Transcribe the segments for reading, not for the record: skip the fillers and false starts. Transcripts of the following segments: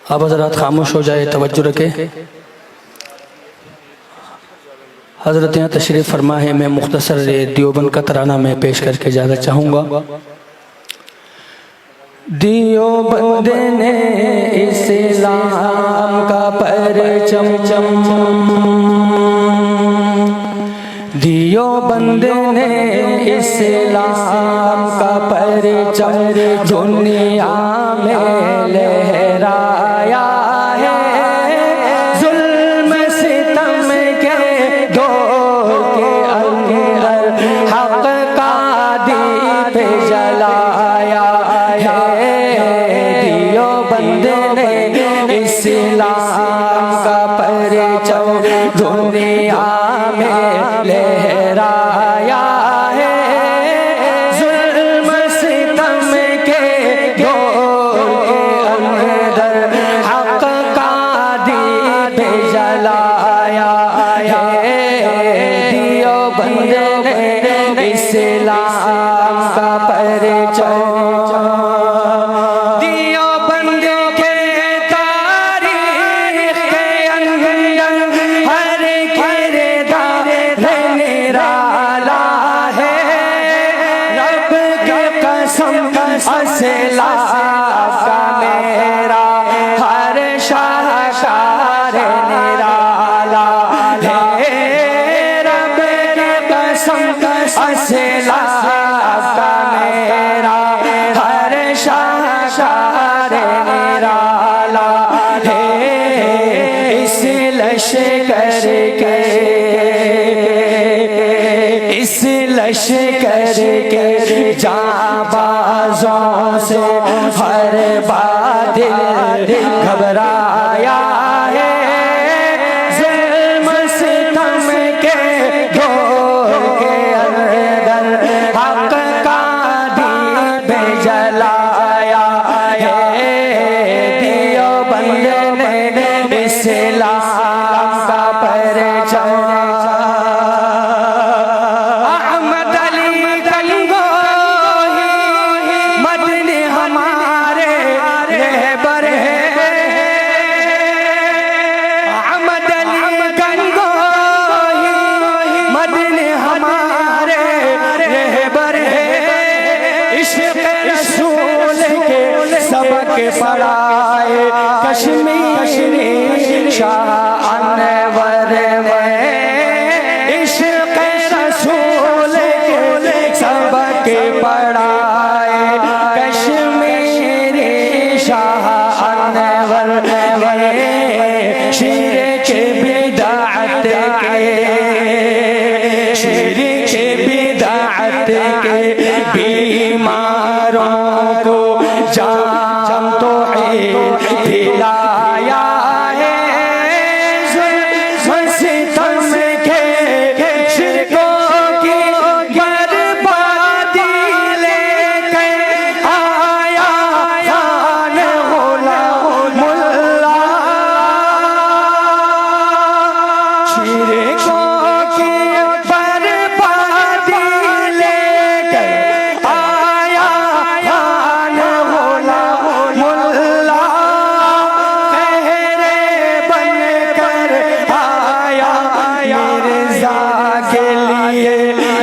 अब हजरात खामोश हो जाए, तवज्जो रखें। हजरत यहाँ तशरीफ़ फरमा है। मैं मुख्तसर देवबंद का तराना में पेश करके इजाज़त चाहूँगा। देवबंद ने इस्लाम का परचम, देवबंद ने इस्लाम का परचम दुनिया में लहराया है। जुल्म सितम के दौर के अंदर हक का दीप जलाया है। देवबंद ने इस्लाम का परचम दुनिया में लहराया है। जुल्म सितम के दौर के अंदर हक का दीप जलाया है। देवबंद ने इस्लाम का परचम, देवबंद के तारीख के अंदर हर किरदार निराला है। रब की कसम इस्लाम का मेरा हर शाहकार निराला है। रब की कसम इस्लाम का मेरा हर शाहकार निराला है। इस लश्कर के, इस लश्कर के जाबाजों से हर बादल घबराया है। जुल्म सितम के दौर के अंदर हक का दीप जलाया है। देवबंद ने इस्लाम का परचम, अहमद अली गंगोही मदनी हमारे रहबर है। अहमद अली गंगोही मदनी हमारे रहबर है। इश्क़ रसूल के सबक पढ़ाए कश्मीरी शाह अनवर में। इश्क़ रसूल के सबक पढ़ाए कश्मीरी शाह अनवर में। शिरक बिदअत के, शिरक बिदअत के बीमारों को जाम तो दिलाया है। जुल्म सितम के शिरकों की बर्बादी लेके आया खान गुलामुल्लाह। शिरकों की बर्बादी लेके आया खान गुलामुल्लाह। कहरे बनकर आया मिर्जा के लिए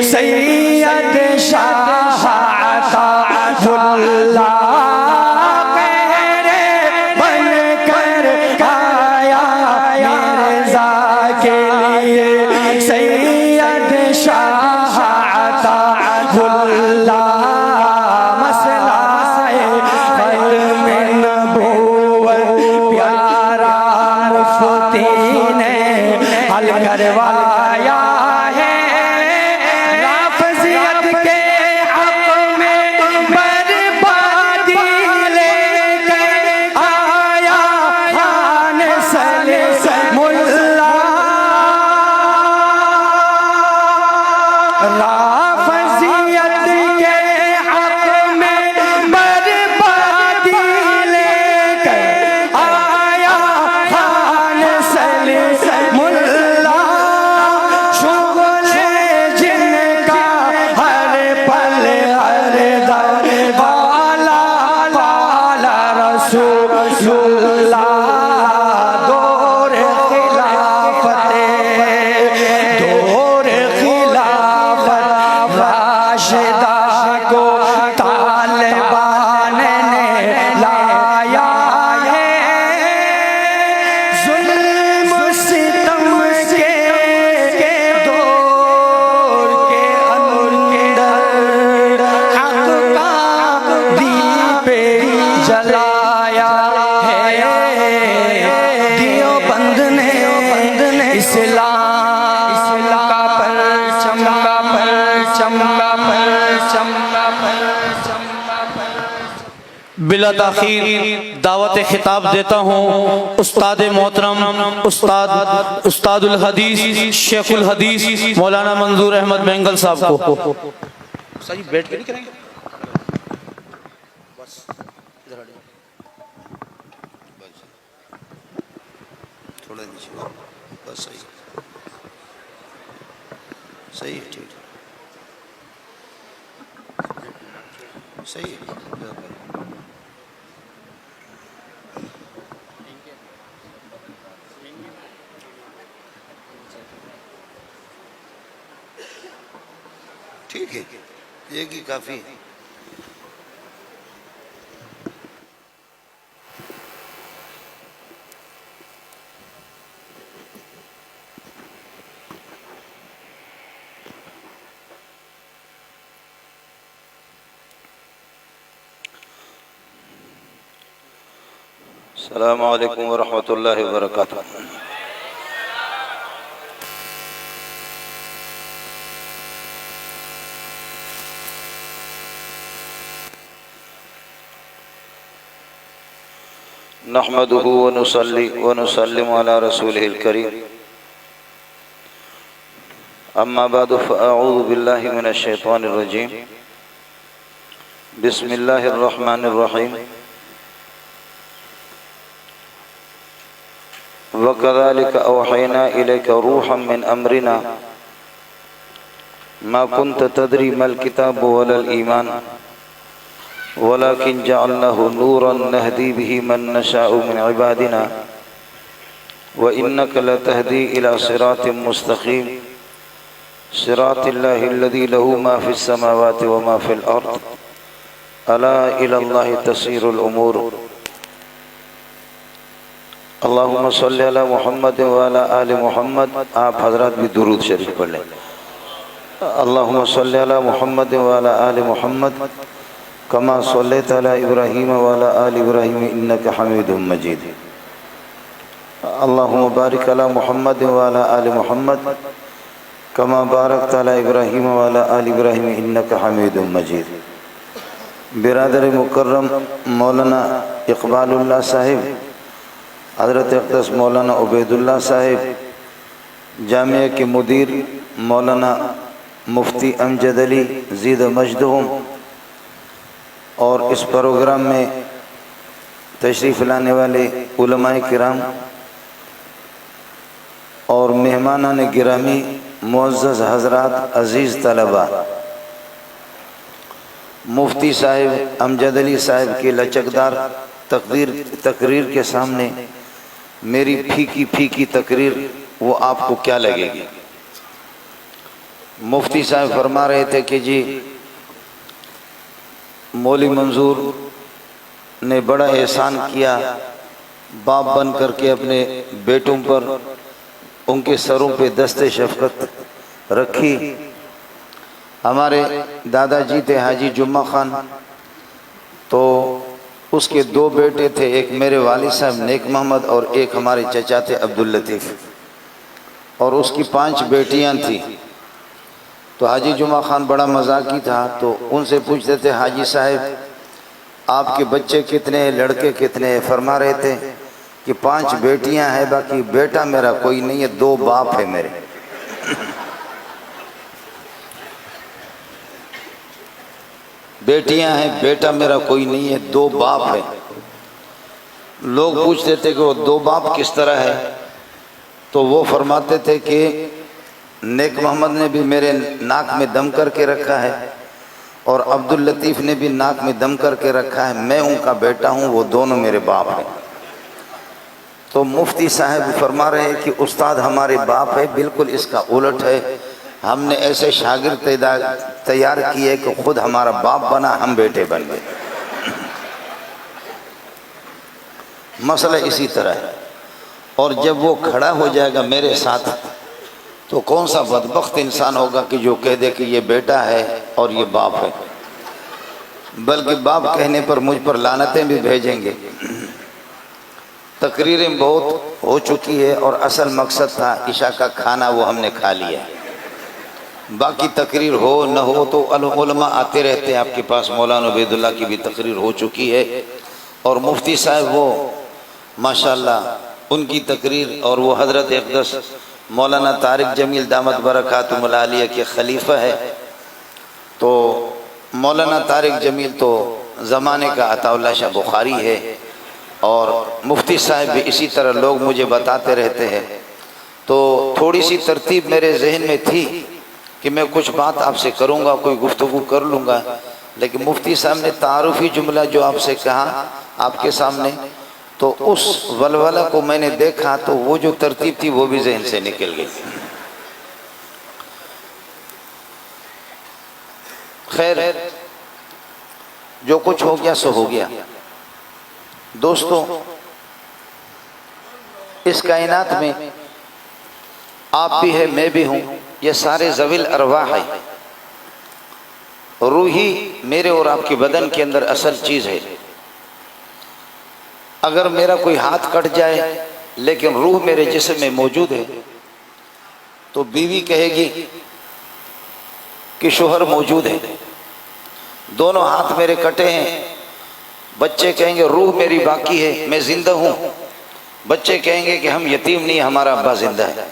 सैयद शाह अताउल्लाह। कहरे बनकर आया मिर्जा के लिए सैयद शाह अताउल्लाह। मसला खत्म नबूवत प्यारा मुफ्ती ने हल करवाया है। नाफिज़ियत के हक़ में बर्बादी लेके आया खान सलीमुल्लाह। नाफिज़ियत के हक़ में बर्बादी लेके आया खान सलीमुल्लाह। रसूलुल्लाह दौर खिलाफते दौर खिलाफत राशिदा को तालिबान ने लाया है जुल्म सितम के दौर के अंदर हक का दीप जलाया है देवबंद ने इस्लाम का परचम बिला ताखीर दावत खिताब देता हूँ उस्ताद मोहतरम उस्तादुल हदीस शेखुल हदीस मौलाना मंजूर अहमद बेंगल साहब को। सही बैठ के नहीं करेंगे थोड़ा नीचे बस सही सही है ठीक सही है ठीक है एक ही काफी है। अस्सलामु अलैकुम वरहमतुल्लाहि वबरकातुहू। नहमदुहु व नुसल्ली व नुसल्लिमु अला रसूलिहिल करीम। अम्मा बादु फ़अऊज़ु बिल्लाहि मिनश शैतानिर रजीम। बिस्मिल्लाहिर रहमानिर रहीम। व कज़ालिका औहैना इलैका रूहम मिन अम्रिना मा कुन्त तदरी मल किताबु वलल ईमान वलाकिन जअलनाहु नूरन नहदी बिही मन नशाउ मिन इबादिना व इन्नका लतहदी इला सिरातिम मुस्तकीम सिरातिल्लाहिल्लज़ी लहू मा फिस समावाति व मा फिल अर्द अला इलल्लाहि तसीरुल उमूर। अल्लाहुम्मा सल्लि अला मुहम्मद व अला आलि मुहम्मद। आप हजरात भी दुरूद शरीफ पढ़ लें। अल्लाहुम्मा सल्लि अला मुहम्मद व अला आलि मुहम्मद कमा सल्लैता अला इब्राहीम व अला आलि इब्राहीम इन्नका हमीदुम मजीद। अल्लाहुम्मा बारिक अला मुहम्मद व अला आलि मुहम्मद कमा बारकता अला इब्राहीम व अला आलि इब्राहीम इन्नका हमीदुम मजीद। बिरादर मुकर्रम मौलाना इकबालुल्लाह साहिब, हज़रत अक़दस मौलाना उबैदुल्लाह साहिब, जामिया के मुदीर मौलाना मुफ्ती अमजद अली ज़ीद मजदहुम, और इस प्रोग्राम में तशरीफ़ लाने वाले उलमाए किराम और मेहमानान गिरामी, मुअज़्ज़ज़ हज़रात, अज़ीज़ तलबा, मुफ्ती साहिब अमजद अली साहिब के लचकदार तकरीर के सामने मेरी फीकी फीकी तकरीर वो आपको क्या लगेगी। मुफ्ती साहब फरमा रहे थे कि जी मौली मंजूर ने बड़ा एहसान किया, बाप बन करके अपने बेटों पर उनके सरों पे दस्ते शफ़क़त रखी। हमारे दादाजी थे हाजी जुम्मा खान, तो उसके दो बेटे थे, एक मेरे वालिद साहब नेक मोहम्मद और एक हमारे चचा थे अब्दुल लतीफ़, और उसकी 5 बेटियां थी। तो हाजी जुम्मा खान बड़ा मजाकी था, तो उनसे पूछते थे हाजी साहब आपके बच्चे कितने हैं, लड़के कितने हैं? फरमा रहे थे कि 5 बेटियां हैं, बाकी बेटा मेरा कोई नहीं है, 2 बाप है मेरे। बेटियां हैं, बेटा मेरा कोई नहीं है, 2 बाप है। लोग पूछते थे कि वो 2 बाप किस तरह है, तो वो फरमाते थे कि नेक मोहम्मद ने भी मेरे नाक में दम करके रखा है और अब्दुल लतीफ़ ने भी नाक में दम करके रखा है मैं उनका बेटा हूँ, वो दोनों मेरे बाप हैं। तो मुफ्ती साहब फरमा रहे हैं कि उस्ताद हमारे बाप है, बिल्कुल इसका उलट है। हमने ऐसे शागिर्द तैयार किए कि खुद हमारा बाप बना, हम बेटे बन गए। मसला इसी तरह है। और जब वो खड़ा हो जाएगा मेरे साथ तो कौन सा बदबख्त इंसान होगा कि जो कह दे कि ये बेटा है और ये बाप है, बल्कि बाप कहने पर मुझ पर लानतें भी भेजेंगे। तकरीरें बहुत हो चुकी है और असल मकसद था इशा का खाना वो हमने खा लिया। बाकी तकरीर हो न हो तो उलमा आते रहते हैं आपके पास। मौलाना उबैदुल्लाह की भी तकरीर हो चुकी है और मुफ्ती साहब वो माशाअल्लाह उनकी तकरीर, और वो हज़रत अक़दस मौलाना तारिक जमील दामत बरकातुहुल आलिया के खलीफा है। तो मौलाना तारिक जमील तो ज़माने का अताउल्लाह शाह बुखारी है और मुफ्ती साहब भी इसी तरह लोग मुझे बताते रहते हैं। तो थोड़ी सी तरतीब मेरे जहन में थी कि मैं कुछ बात आपसे करूंगा, कोई गुफ्तगू कर लूँगा, लेकिन मुफ्ती साहब ने तारुफी जुमला जो आपसे कहा आपके सामने, तो उस वलवला को मैंने देखा तो वो जो तरतीब थी वो भी जहन से निकल गई। खैर जो कुछ हो गया सो हो गया। दोस्तों, इस कायनात में आप भी है, मैं भी हूँ, ये सारे ज़विल अरवाह है। रूह ही मेरे और आपके बदन के अंदर असल चीज़ है। अगर मेरा कोई हाथ कट जाए लेकिन रूह मेरे जिस्म में मौजूद है तो बीवी कहेगी कि शोहर मौजूद है। दोनों हाथ मेरे कटे हैं, बच्चे कहेंगे रूह मेरी बाकी है, मैं जिंदा हूँ। बच्चे कहेंगे कि हम यतीम नहीं, हमारा अब्बा जिंदा है।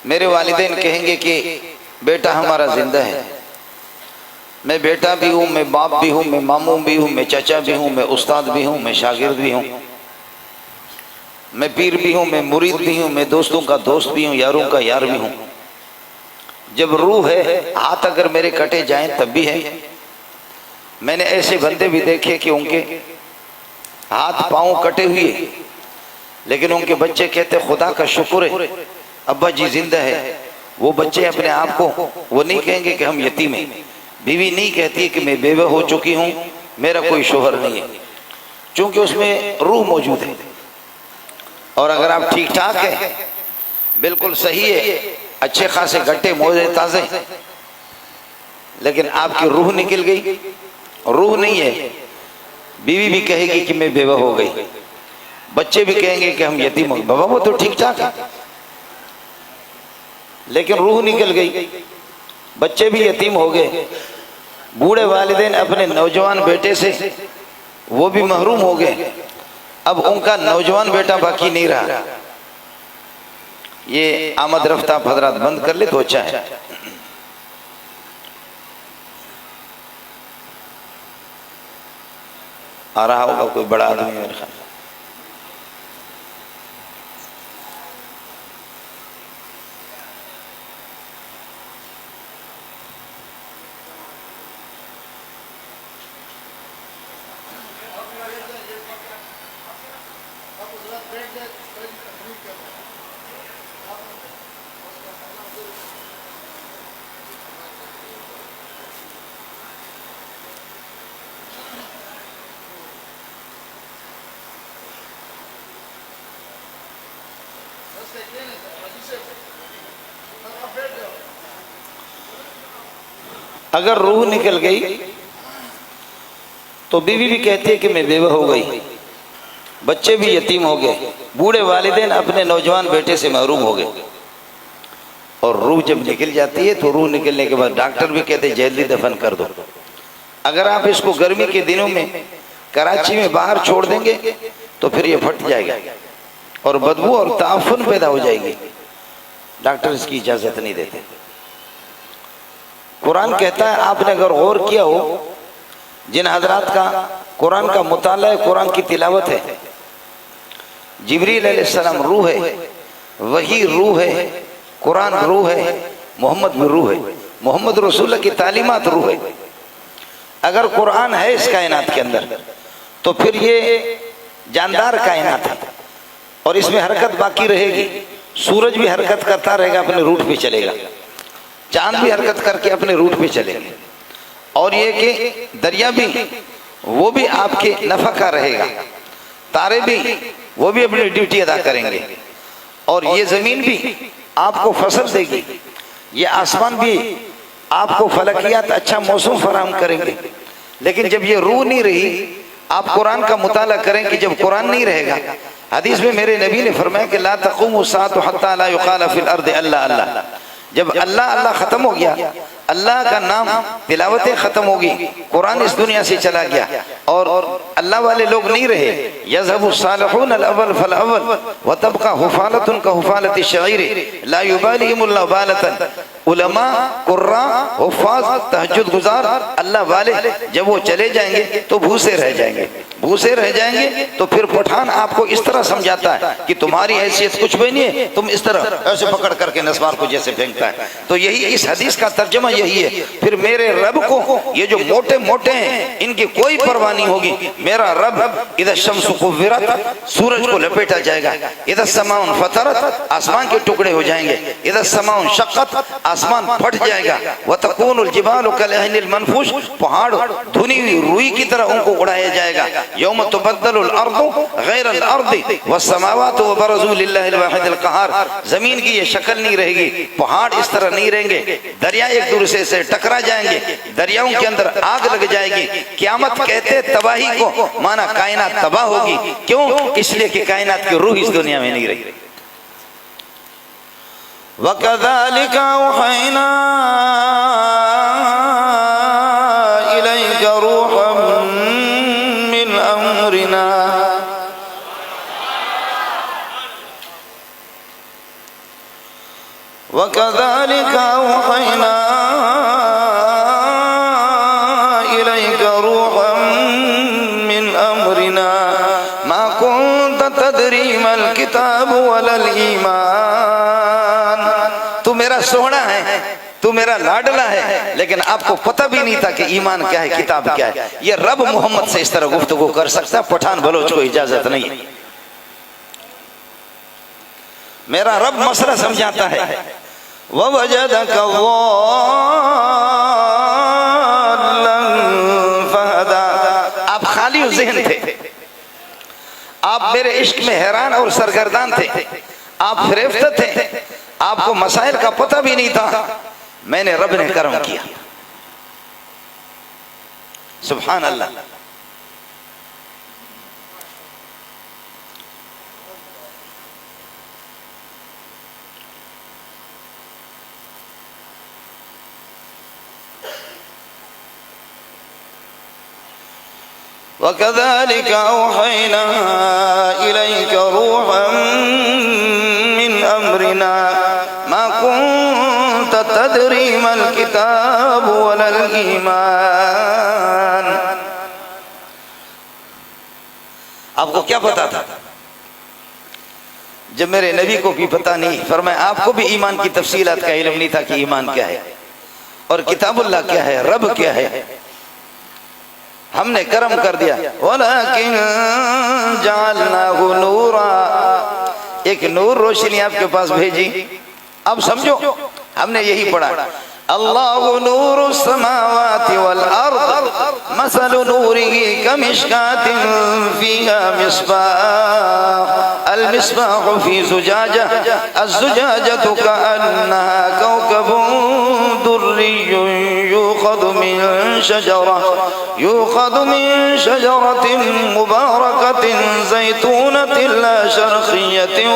मेरे वालिदैन कहेंगे कि बेटा हमारा जिंदा है। मैं बेटा भी हूँ, मैं बाप भी हूँ, मैं मामू भी हूँ, मैं चाचा भी हूँ, मैं उस्ताद भी हूँ, मैं शागिर्द भी हूँ, मैं पीर भी हूँ, मैं मुरीद भी हूँ, मैं दोस्तों का दोस्त भी हूँ, यारों का यार भी हूँ। जब रूह है, हाथ अगर मेरे कटे जाएं तब भी है। मैंने ऐसे बंदे भी देखे कि उनके हाथ पांव कटे हुए लेकिन उनके बच्चे कहते खुदा का शुक्र है अब्बा जी जिंदा है। वो बच्चे अपने आप को वो नहीं कहेंगे कि हम यतीम हैं। बीवी नहीं कहती कि मैं बेवा हो चुकी हूँ, मेरा कोई शोहर नहीं है, क्योंकि उसमें रूह मौजूद है। और अगर आप ठीक ठाक है, बिल्कुल सही है, अच्छे खासे गट्टे मोजे ताजे, लेकिन आपकी रूह निकल गई, रूह नहीं है, बीवी भी कहेगी कि मैं बेवा हो गई, बच्चे भी कहेंगे कि हम यतीम हो। बाबा वो तो ठीक ठाक है लेकिन रूह निकल गई, बच्चे भी यतीम हो गए। बूढ़े वालिदैन अपने नौजवान बेटे से वो भी महरूम हो गए। अब उनका नौजवान बेटा बाकी नहीं रहा। ये आमद रफ्ता हजरात बंद कर ले तो अच्छा है। आ रहा होगा कोई बड़ा आदमी मेरे ख्याल। अगर रूह निकल गई तो बीवी भी कहती है कि मैं बेवा हो गई, बच्चे भी यतीम हो गए, बूढ़े वालिदैन अपने नौजवान बेटे से महरूम हो गए। और रूह जब निकल जाती है तो रूह निकलने के बाद डॉक्टर भी कहते हैं जल्दी दफन कर दो। अगर आप इसको गर्मी के दिनों में कराची में बाहर छोड़ देंगे तो फिर ये फट जाएगा और बदबू और ताफुन पैदा हो जाएगी। डॉक्टर इसकी इजाजत नहीं देते। कुरान कहता है, आपने अगर गौर किया हो, जिन हजरात का कुरान का मुताला है, कुरान की तिलावत है, जिब्रील अलैहिस्सलाम रूह है, वही रूह है, कुरान रूह है, मोहम्मद भी रूह है। मोहम्मद रसूलुल्लाह की तालीमात रूह है। अगर कुरान है इस कायनात के अंदर तो फिर ये जानदार कायनात है और इसमें हरकत बाकी रहेगी। सूरज भी हरकत करता रहेगा, अपने रूट पे चलेगा, चांद भी हरकत करके अपने रूट पे चलेगा, और ये कि दरिया भी वो भी आपके नफा का रहेगा, तारे भी वो भी अपनी ड्यूटी अदा करेंगे, और ये जमीन भी आपको फसल देगी, ये आसमान भी आपको फलकियात अच्छा मौसम फराहम करेंगे। लेकिन जब ये रूह नहीं रही, आप कुरान का मुताला करें कि जब कुरान नहीं रहेगा, हदीस में मेरे नबी ने फरमाया कि ला तक़ूमु साअतु हत्ता ला युक़ाल फिल अर्दि अल्लाह अल्लाह। जब अल्लाह अल्लाह खत्म हो गया, अल्लाह का नाम तिलावतें खत्म होगी, कुरान इस दुनिया से चला गया और अल्लाह वाले लोग नहीं रहे, यज़हबु सालिहून अल-अव्वल फल अव्वल व तबका हुफालतुन का हुफालति शईर ला युबालिहिमुल्लाहु बालतन। उलमा, कुर्रा, हुफ़ाज़, तहज्जुद गुजार अल्लाह वाले जब वो चले जाएंगे तो भूसे रह जाएंगे, भूसे रह जाएंगे। तो फिर पठान आपको इस तरह समझाता है कि तुम्हारी हैसियत कुछ भी नहीं है, तुम इस तरह ऐसे पकड़ करके नस्वार को जैसे फेंकता है। तो यही इस हदीस का तर्जुमा यही है। फिर मेरे रब को ये जो मोटे मोटे हैं इनकी कोई परवाह नहीं होगी। मेरा रब इधर शम्सु कुव्विरत, सूरज को लपेटा जाएगा, इधर समाउन फतरत, आसमान के टुकड़े हो जाएंगे, इधर समाउन शक्कत, आसमान फट जाएगा, व तकूनुल जिबालु कलहनिल मनफूश, पहाड़ धुनी हुई रुई की तरह उनको उड़ाया जाएगा। यौम तुबद्दलुल अर्दु गैरल अर्दि वस्समावातु व बरज़ू लिल्लाहिल वाहिदिल क़हार। जमीन की ये शक्ल नहीं रहेगी, पहाड़ इस तरह नहीं रहेंगे, दरिया एक दूसरे से टकरा जाएंगे, दरियाओं के अंदर आग लग जाएगी। क़यामत कहते तबाही को, माना कायनात तबाह होगी। क्यों? इसलिए कि कायनात की रूह इस दुनिया में नहीं रही। वकज़ालिका औहैना इलैका रूहम मिन अम्रिना। वकज़ालिका औहैना इलैका रूहम मिन अम्रिना मा कुन्त तदरी मल किताब वलल ईमान। तू मेरा सोहना है, तू मेरा लाडला है, लेकिन आपको पता भी नहीं था कि ईमान क्या है, किताब क्या है। ये रब मोहम्मद से इस तरह गुफ्तगू कर सकता, पठान बलोच को इजाजत नहीं। मेरा रब मसला समझाता है। ववजदका ज़ाल्लन फहदा। आप खाली ज़हन थे, आप मेरे इश्क में हैरान और सरगर्दान थे, आप फ़रेफ्ता थे, आपको मसाइल का पता भी नहीं था। मैंने रब ने करम किया। सुभान अल्लाह। वकज़ालिक औहैना इलैका रूहम मिन अम्रिना मा कुन्त तदरी मल किताब वलल ईमान। आपको क्या पता था? जब मेरे नबी को भी पता नहीं, फरमाया आपको भी ईमान की तफसीलात का इल्म नहीं था कि ईमान क्या है और किताबुल्लाह क्या है, रब क्या है। हमने करम कर दिया। वलाकिन जअलनाहु नूरा, एक नूर रोशनी आपके पास भेजी। अब समझो, हमने यही पढ़ा, अल्लाहु नूरु समावाति वल अर्द मसलु नूरिही कमिश्कातिन फीहा मिस्बाह अल मिस्बाहु फी ज़ुजाजा अज़्ज़ुजाजतु कअन्नहा कौकबुन दुर्रियुन यूख़ज़ु मिन शजरतिन मुबारकतिन ज़ैतूनतिन ला शर्क़िय्यतिन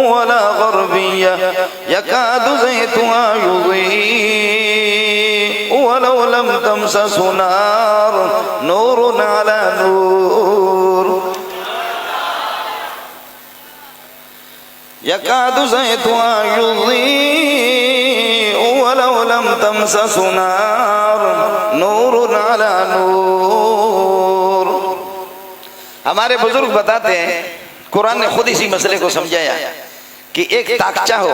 वला ग़र्बिय्यह यकादु ज़ैतुहा युज़ीअ वलौ लम तमससहु नार नूरुन अला नूर यकादु ज़ैतुहा युज़ीअ वलौ लम तमससहु नार नूरुन अला नूर। हमारे बुजुर्ग बताते हैं, कुरान ने खुद इसी मसले को समझाया कि एक ताकचा हो,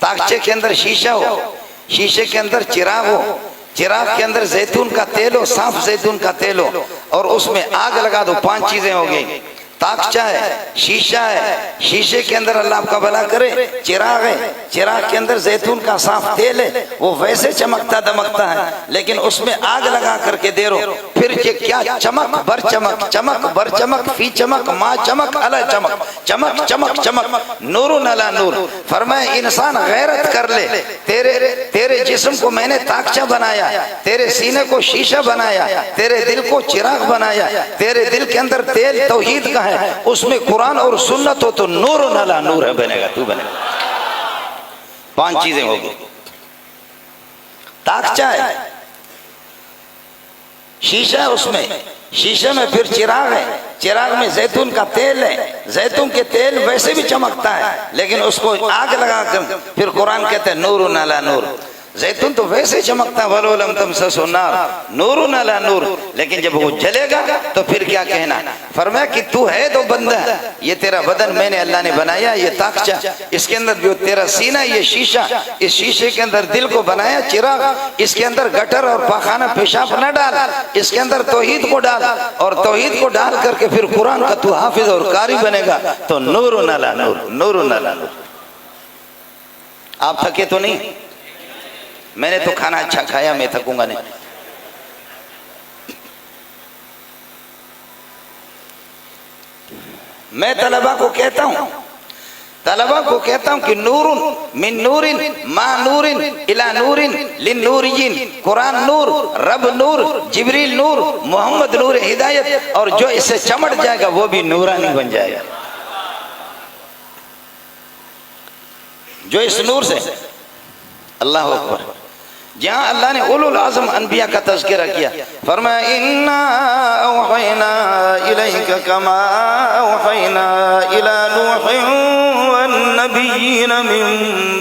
ताकचे के अंदर शीशा हो, शीशे के अंदर चिराग हो, चिराग के अंदर जैतून का तेल हो, साफ जैतून का तेल हो, और उसमें आग लगा दो। 5 चीजें हो गई। ताकचा है, शीशा है, शीशे के अंदर अल्लाह आपका भला करे चिराग है, चिराग के अंदर जैतून का साफ तेल है, वो वैसे चमकता दमकता है, लेकिन उसमें आग लगा करके दे रहो। फिर ये क्या चमक बर चमक, चमक बर चमक, फी चमक, माँ चमक, अला चमक, चमक चमक चमक, नूरुन अला नूर। फरमाए इंसान गैरत कर ले, तेरे जिस्म को मैंने ताकचा बनाया, तेरे सीने को शीशा बनाया, तेरे दिल को चिराग बनाया, तेरे दिल के अंदर तेल तौहीद का है, उसमें कुरान और सुन्नत हो तो नूरुन अला नूर है, बनेगा, तू बनेगा। 5 चीजें होगी। ताकचा है, शीशा है, उसमें शीशे में फिर चिराग है, चिराग में जैतून का तेल है, जैतून के तेल वैसे भी चमकता है, लेकिन उसको आग लगा कर फिर कुरान कहते हैं नूरुन अला नूर। जैतून तो वैसे चमकता, वलोलम तमससु नार नूरुन अला नूर, लेकिन जब वो जलेगा तो फिर क्या कहना। फरमाया कि तू है तो बंदा, ये तेरा बदन मैंने अल्लाह ने बनाया, ये ताकचा, इसके अंदर जो तेरा सीना ये शीशा, इस शीशे के अंदर दिल को बनाया चिराग, इसके अंदर गटर और पाखाना पेशाब न डाल, इसके अंदर तौहीद को डाल, और तौहीद को डाल करके फिर कुरान का तू हाफिज और कारी बनेगा तो नूरुन अला नूर, नूरुन अला नूर। आप थके तो नहीं? मैंने तो खाना अच्छा खाया, मैं थकूंगा नहीं। मैं तलबा को कहता हूं कि नूरुन मिन नूरिन मा नूरिन इला नूरिन लिन नूरियिन, कुरान नूर, रब नूर, जिब्रील नूर, मोहम्मद नूर हिदायत, और जो इससे चमट जाएगा वो भी नूरानी बन जाएगा। जो इस नूर से, अल्लाह अकबर, जहाँ अल्लाह ने उलुल आज़म अनबिया का तज़किरा किया, फरमाया इन्ना औहैना इलैका कमा औहैना इला नूहिन वन नबिय्यिन मिन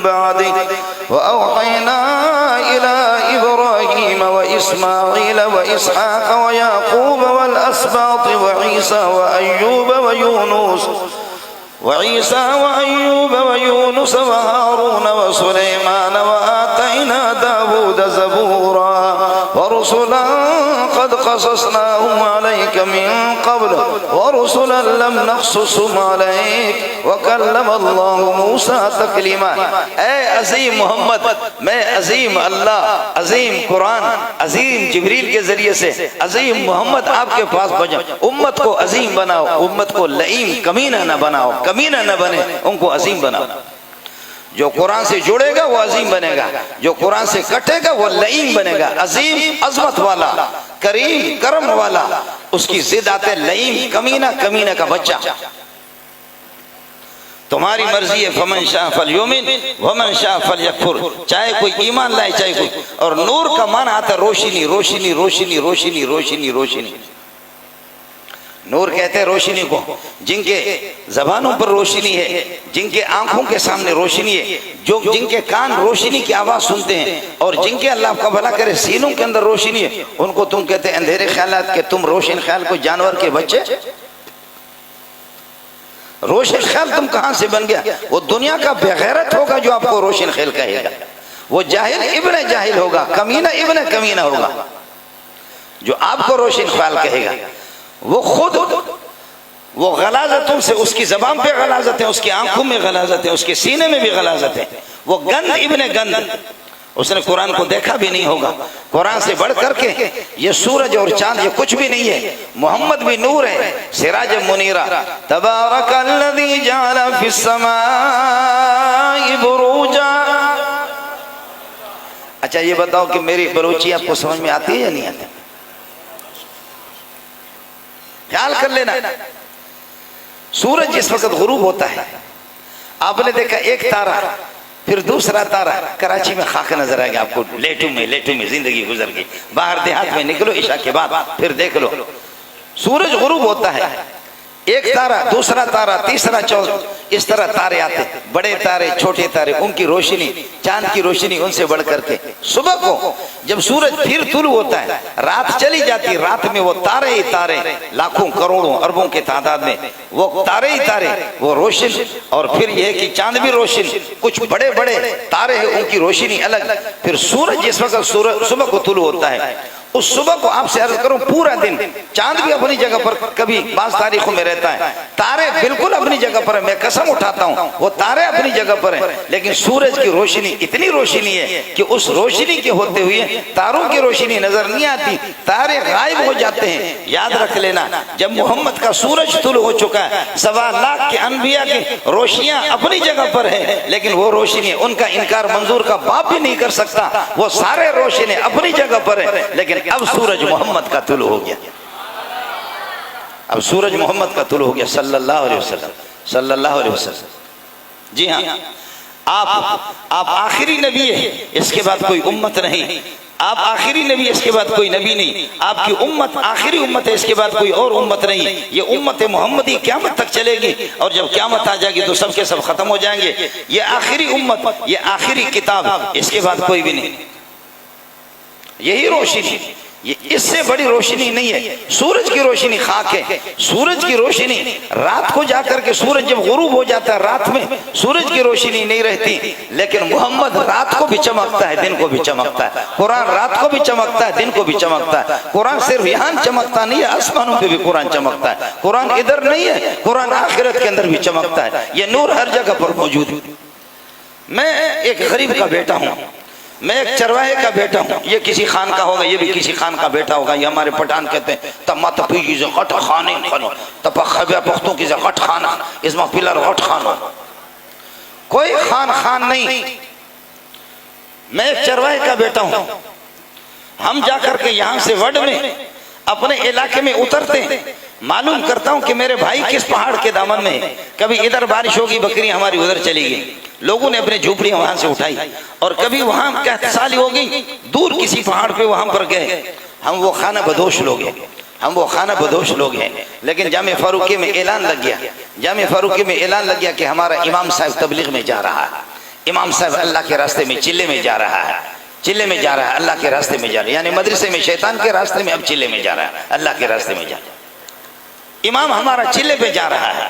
बअदि व औहैना इला इब्राहीम व इस्माईल व इसहाक व याकूब वल अस्बात व ईसा व अय्यूब व यूनुस वईसा व अय्यूब व यूनुस व हारून व सुलैमान व आतैना दाऊद ज़बूरा व रुसुलन क़द क़ससनाहुम अलैक मिन क़ब्ल व रुसुलन लम नक़्सुसहुम अलैक व कल्लम अल्लाहु मूसा तकलीमा। ऐ अज़ीम मोहम्मद, मैं अज़ीम अल्लाह, अज़ीम कुरान, अज़ीम जिब्रील के जरिए से अज़ीम मोहम्मद आपके पास भेजा। उम्मत को अज़ीम बनाओ, उम्मत को लईम कमीना न बनाओ, कमीना न बने, उनको अजीम बनाओ। जो कुरान से जुड़ेगा वो अजीम बनेगा, जो कुरान से कटेगा वो लईम बनेगा। अजीम अजमत वाला, करीम करम वाला, उसकी जिद आते लईम कमीना, कमीना का बच्चा। तुम्हारी मर्जी है, फमन शाह फलयुमिन वमन शाह फलयकफुर, चाहे कोई ईमान लाए चाहे कोई। और नूर का माना आता रोशनी, रोशनी रोशनी रोशनी रोशनी रोशनी। नूर कहते हैं रोशनी को, जिनके जबानों पर रोशनी है, जिनके आंखों के सामने रोशनी है, जो जिनके कान रोशनी की आवाज सुनते हैं, और जिनके अल्लाह का भला करे सीनों के अंदर रोशनी है, उनको तुम कहते हैं अंधेरे ख्यालात के, तुम रोशन ख्याल को जानवर के बच्चे। रोशन ख्याल तुम कहां से बन गया? वो दुनिया का बेगैरत होगा जो आपको रोशन ख्याल कहेगा, वो जाहिल इब्ने जाहिल होगा, कमीना इब्ने कमीना होगा जो आपको रोशन ख्याल कहेगा। वो खुद वो गलाजतों से, उसकी जबान पे गलाजत है, उसकी आंखों में गलाजत है, उसके सीने में भी गलाजत है, वो गंद इब्ने गंद। उसने कुरान को देखा भी नहीं होगा। कुरान से बढ़ करके ये सूरज और चांद ये कुछ भी नहीं है। मोहम्मद भी नूर है, सिराज मुनीरा। तबारकल्लज़ी जअला फिस समाई बुरूजा। अच्छा ये बताओ कि मेरी बरूची आपको समझ में आती है या नहीं आती? ख्याल कर लेना, सूरज जिस वक्त गुरूब होता है, आपने देखा एक तारा फिर दूसरा तारा, कराची में खाक नजर आएगा आपको, लेटू में जिंदगी गुजर गई। बाहर देहात में निकलो इशा के बाद फिर देख लो, सूरज गुरूब होता है, एक तारा, दूसरा तारा, तीसरा, चौथा, इस तरह तारे आते, बड़े तारे, छोटे तारे, उनकी रोशनी, चांद की रोशनी उनसे बढ़ करके। सुबह को जब सूरज फिर तुलू होता है, रात चली जाती, रात में वो तारे ही तारे, लाखों करोड़ों अरबों के तादाद में वो तारे ही तारे, वो रोशन। और फिर यह है कि चांद भी रोशन, कुछ बड़े बड़े तारे हैं उनकी रोशनी अलग। फिर सूरज जिस वक्त सुबह को तुलू होता है, उस सुबह को आपसे अर्ज करूं पूरा दिन चांद भी अपनी जगह पर कभी 5 तारीखों में रहता है, तारे बिल्कुल अपनी जगह पर है, मैं कसम उठाता हूं वो तारे अपनी जगह पर है, लेकिन सूरज की रोशनी इतनी रोशनी है कि उस रोशनी के होते हुए तारों की रोशनी नजर नहीं आती, तारे गायब हो जाते हैं। याद रख लेना, जब मोहम्मद का सूरज तुलू हो चुका है, 1.25 लाख के अनबिया की रोशनियां अपनी जगह पर है, लेकिन वो रोशनी, उनका इनकार मंजूर का बाप भी नहीं कर सकता, वो सारे रोशनी अपनी जगह पर है। लेकिन अब सूरज मोहम्मद का तुलू हो गया, अब सूरज मोहम्मद का तुलू हो गया सल्लल्लाहु अलैहि वसल्लम, सल्लल्लाहु अलैहि वसल्लम। जी हाँ, आप आखिरी नबी है, इसके बाद कोई उम्मत नहीं। आप आखिरी नबी, इसके बाद कोई नबी नहीं। आपकी उम्मत आखिरी उम्मत है, इसके बाद कोई और उम्मत नहीं। ये उम्मत मोहम्मदी क़यामत तक चलेगी, और जब क़यामत आ जाएगी तो सबके सब खत्म हो जाएंगे। ये आखिरी उम्मत, ये आखिरी किताब, इसके बाद कोई भी नहीं। यही रोशनी, ये इससे बड़ी रोशनी नहीं है। सूरज की रोशनी खाक है, सूरज की रोशनी रात को जाकर के, सूरज जब गुरूब हो जाता है रात में सूरज की रोशनी नहीं रहती, लेकिन मोहम्मद रात को भी चमकता है, दिन को भी चमकता है। कुरान रात को भी चमकता है, दिन को भी चमकता है। कुरान सिर्फ यहाँ चमकता नहीं है, आसमानों पे भी कुरान चमकता है। कुरान इधर नहीं है, कुरान आखिरत के अंदर भी चमकता है। ये नूर हर जगह पर मौजूद है। मैं एक गरीब का बेटा हूँ, मैं एक चरवाहे का बेटा हूँ, ये किसी खान का होगा, ये भी किसी खान का बेटा होगा। ये हमारे पठान कहते हैं तमा तपी की गट खाने खानो तपा खबे पख्तों की गट खाना, इसमें पिलर गट खाना, कोई खान नहीं। मैं एक चरवाहे का बेटा हूँ। हम जाकर के यहाँ से वड में अपने इलाके में उतरते हैं, मालूम करता हूँ कि मेरे भाई किस पहाड़ के दामन में है। कभी इधर बारिश होगी, बकरी हमारी उधर चली गई, लोगों ने अपनी झोपड़ियां वहां से उठाई, और कभी वहां कहतसाली हो गई, दूर किसी पहाड़ पे वहां पर गए। हम वो खाना बदोश लोग हैं, हम वो खाना बदोश लोग हैं। लेकिन जामे फारूकी में ऐलान लग गया, जामे फारूकी में ऐलान लग गया कि हमारा इमाम साहब तबलीग में जा रहा है, इमाम साहब अल्लाह के रास्ते में चिल्ले में जा रहा है, चिल्ले में जा रहा है, अल्लाह के रास्ते में जा रहा है। यानी मदरसे में शैतान के रास्ते में, अब चिल्ले में जा रहा है, अल्लाह के रास्ते में जा रहा है। इमाम हमारा चिल्ले पे जा रहा है,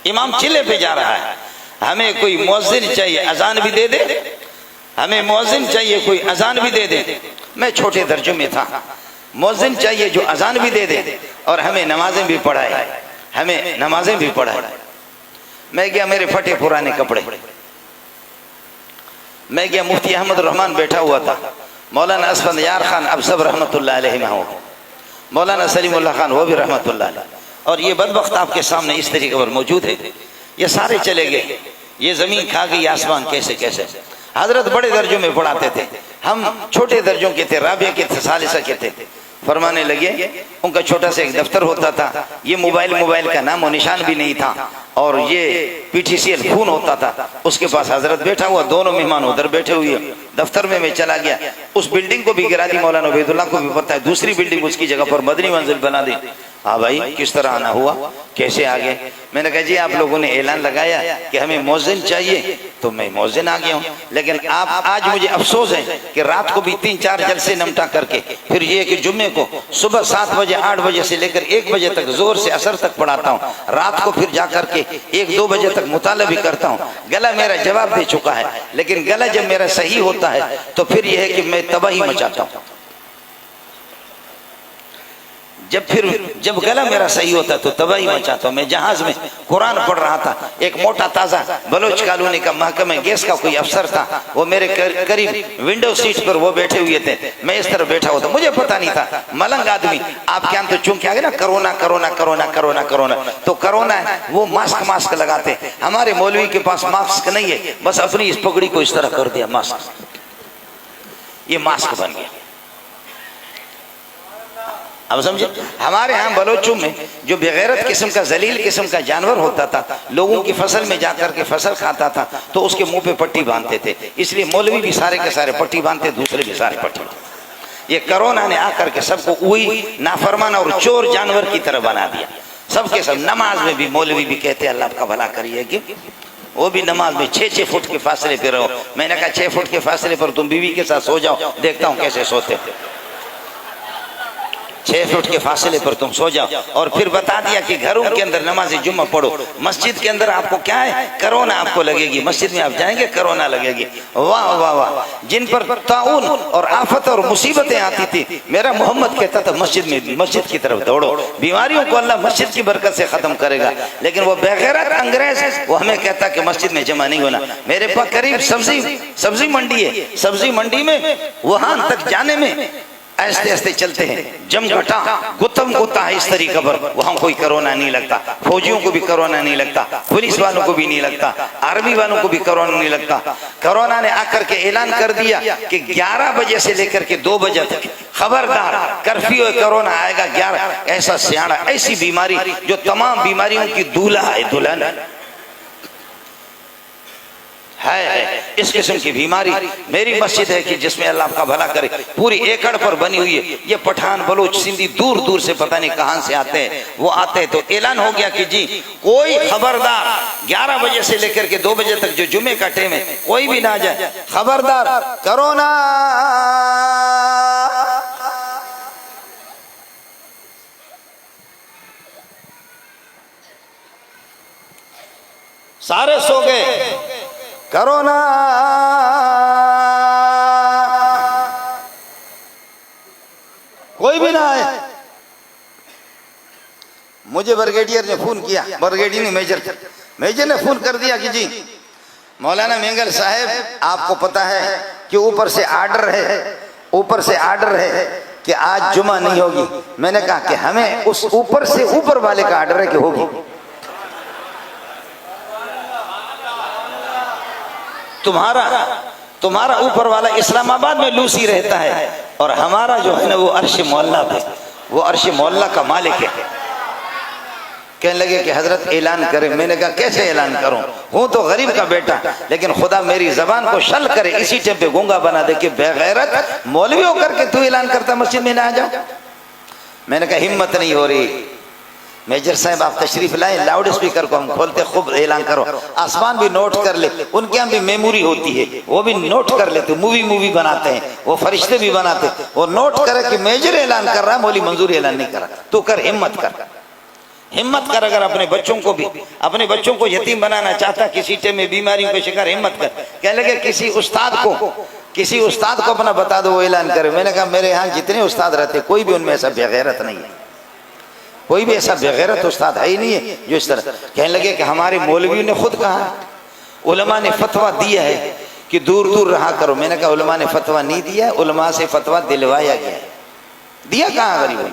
इमाम चिल्ले पे जा रहा है। हमें कोई मुअज्जिन चाहिए, अजान भी दे दे, हमें मुअज्जिन चाहिए, कोई अजान भी दे दे। मैं छोटे दर्जे में था, मुअज्जिन चाहिए जो अजान भी दे दे और हमें नमाजें भी पढ़ाए, हमें नमाजें भी पढ़ाए। मैं गया, मेरे फटे पुराने कपड़े, मैं गया, मुफ्ती अहमद रहमान बैठा हुआ था, मौलाना असफंद यार खान अब सब रहमतुल्लाह अलैहि में हो, मौलाना सलीमुल्लाह खान वो भी रहमतुल्लाह अलैह, और ये बदबख्त आपके सामने इस तरीके पर मौजूद है। ये सारे चले गए, ये जमीन खा गई, आसमान कैसे कैसे। हजरत बड़े दर्जों में पढ़ाते थे, हम छोटे दर्जों के थे, राबिया के थे, सालिसा के थे। फरमाने लगे, उनका छोटा सा एक दफ्तर होता था, ये मोबाइल का नाम और निशान भी नहीं था, और ये PTCL फोन होता था, उसके पास हजरत बैठा हुआ, दोनों मेहमान उधर बैठे हुए। दफ्तर में मैं चला गया, उस बिल्डिंग को भी गिरा दी, मौलाना उबैदुल्लाह को भी पता है, दूसरी बिल्डिंग उसकी जगह पर मदनी मंजिल बना दी। हाँ भाई, किस तरह आना हुआ, कैसे आ गए? मैंने कहा जी आप लोगों ने ऐलान लगाया कि हमें मुअज्जिन चाहिए, तो मैं मुअज्जिन आ गया हूँ। लेकिन आप आज मुझे अफसोस है कि रात को भी 3-4 जलसे निपटा करके, फिर ये कि जुम्मे को सुबह 7 बजे 8 बजे से लेकर 1 बजे तक जोर से असर तक पढ़ाता हूँ, रात को फिर जा करके 1-2 बजे तक मुताला भी करता हूँ। गला मेरा जवाब दे चुका है, लेकिन गला जब मेरा सही होता है तो फिर यह है कि मैं तबाही मचाता हूँ। जब गला मेरा सही होता तो तबाही मचाता हूँ। मैं जहाज में कुरान पढ़ रहा था, एक मोटा ताजा बलोच कॉलोनी का महकमा गैस का कोई अफसर था, वो मेरे करीब विंडो सीट पर वो बैठे हुए थे, मैं इस तरफ बैठा हुआ था, मुझे पता नहीं था। मलंग आदमी, आप क्या तो चूंकि आगे ना corona corona corona corona corona, तो कोरोना है वो मास्क लगाते। हमारे मौलवी के पास मास्क नहीं है, बस अपनी इस पगड़ी को इस तरह कर दिया, मास्क, ये मास्क बन गया। अब समझे, हमारे यहाँ बलोचों में जो बेगैरत किस्म का, जलील किस्म का जानवर होता था, लोगों की फसल में जाकर के फसल खाता था, तो उसके मुंह पे पट्टी बांधते थे। इसलिए मौलवी भी सारे के सारे पट्टी बांधते, दूसरे भी सारे पट्टी। ये कोरोना ने आकर के सबको वही नाफरमान और चोर जानवर की तरह बना दिया। सबके सब। नमाज में भी मौलवी भी कहते हैं अल्लाह आपका भला करिए, कि वो भी नमाज में 6-6 फुट के फासले पे रहो। मैंने कहा 6 फुट के फासले पर तुम बीवी के साथ सो जाओ, देखता हूँ कैसे सोते हो। 6 फुट के फासले पर तुम सो जाओ। और फिर बता दिया कि घरों के अंदर नमाज जुम्मा पढ़ो। मस्जिद के अंदर आपको क्या है, कोरोना आपको लगेगी। मस्जिद में आप जाएंगे कोरोना लगेगी। वाह वाह वाह। जिन पर ताउन और आफत और मुसीबतें आती थी, मेरा मोहम्मद कहता था मस्जिद की तरफ दौड़ो, बीमारियों को अल्लाह मस्जिद की बरकत से खत्म करेगा। लेकिन वो बेगैरत अंग्रेज वो हमें कहता कि मस्जिद में जमा नहीं होना। मेरे पास करीब सब्जी मंडी है, सब्जी मंडी में वहां तक जाने में ऐसे ऐसे चलते हैं, जमघटा गुत्तम गुत्ता है इस तरीके पर। वहां कोई कोरोना नहीं लगता, फौजियों को भी कोरोना नहीं लगता, पुलिस वालों को भी नहीं लगता, आर्मी वालों को भी कोरोना नहीं लगता। कोरोना ने आकर के ऐलान कर दिया कि 11 बजे से लेकर के 2 बजे तक खबरदार कर्फ्यू है, कोरोना आएगा 11। ऐसा सियाड़ा, ऐसी बीमारी जो तमाम बीमारियों की दूल्हा है, दुल्हन है, इस किस्म की बीमारी। मेरी मस्जिद है कि जिसमें अल्लाह का भला करे, पूरी एकड़ पर बनी हुई है। ये पठान बलोच सिंधी दूर दूर से पता नहीं कहां से आते हैं, वो आते हैं। तो ऐलान हो गया कि जी कोई खबरदार 11 बजे से लेकर के 2 बजे तक जो जुमे का टाइम है, कोई भी ना जाए, खबरदार कोरोना। सारे सो गए, कोरोना कोई भी ना आए। मुझे ब्रिगेडियर ने फोन किया, ब्रिगेडियर ने मेजर ने फोन कर दिया कि जी मौलाना मेंगल साहब आपको पता है कि ऊपर से आर्डर है कि आज जुमा नहीं होगी। मैंने कहा कि हमें उस ऊपर से ऊपर वाले का आर्डर है कि होगी। तुम्हारा ऊपर वाला इस्लामाबाद में लूसी रहता है, और हमारा जो है ना वो अर्श मोहल्ला पे, वो अर्श मोहल्ला का मालिक है। कहने लगे कि हजरत ऐलान करें। मैंने कहा कैसे ऐलान करूं, हूं तो गरीब का बेटा, लेकिन खुदा मेरी जबान को शल करे, इसी टाइम पे गूंगा बना दे कि बेगैरत मौलवी होकर के तू ऐलान करता मस्जिद में ना आ जाओ। मैंने कहा हिम्मत नहीं हो रही। मेजर साहब आप तशरीफ लाए, लाउड स्पीकर को हम खोलते, खूब ऐलान करो। आसमान भी नोट कर ले, उनके यहाँ भी मेमोरी होती है, वो भी नोट कर लेते, मूवी बनाते हैं, वो फरिश्ते भी बनाते, वो नोट करे कि मेजर ऐलान कर रहा है, मौली मंजूर ऐलान नहीं कर रहा। तू कर, हिम्मत कर। अगर अपने बच्चों को यतीम बनाना चाहता, किसी टाइम में बीमारियों के शिकार, हिम्मत कर। कह लगे किसी उस्ताद को अपना बता दो, वो ऐलान करे। मैंने कहा मेरे यहाँ जितने उस्ताद रहते, कोई भी उनमें ऐसा बेगैरत नहीं है, कोई भी ऐसा बेगैरत उस्ताद है ही नहीं है जो इस तरह। कहने लगे कि हमारे मौलवियों ने खुद कहा, उलमा ने फतवा दिया है कि दूर दूर रहा करो। मैंने कहा उलमा ने फतवा नहीं दिया, उलमा से फतवा दिलवाया गया। दिया कहाँ गरीबों ने?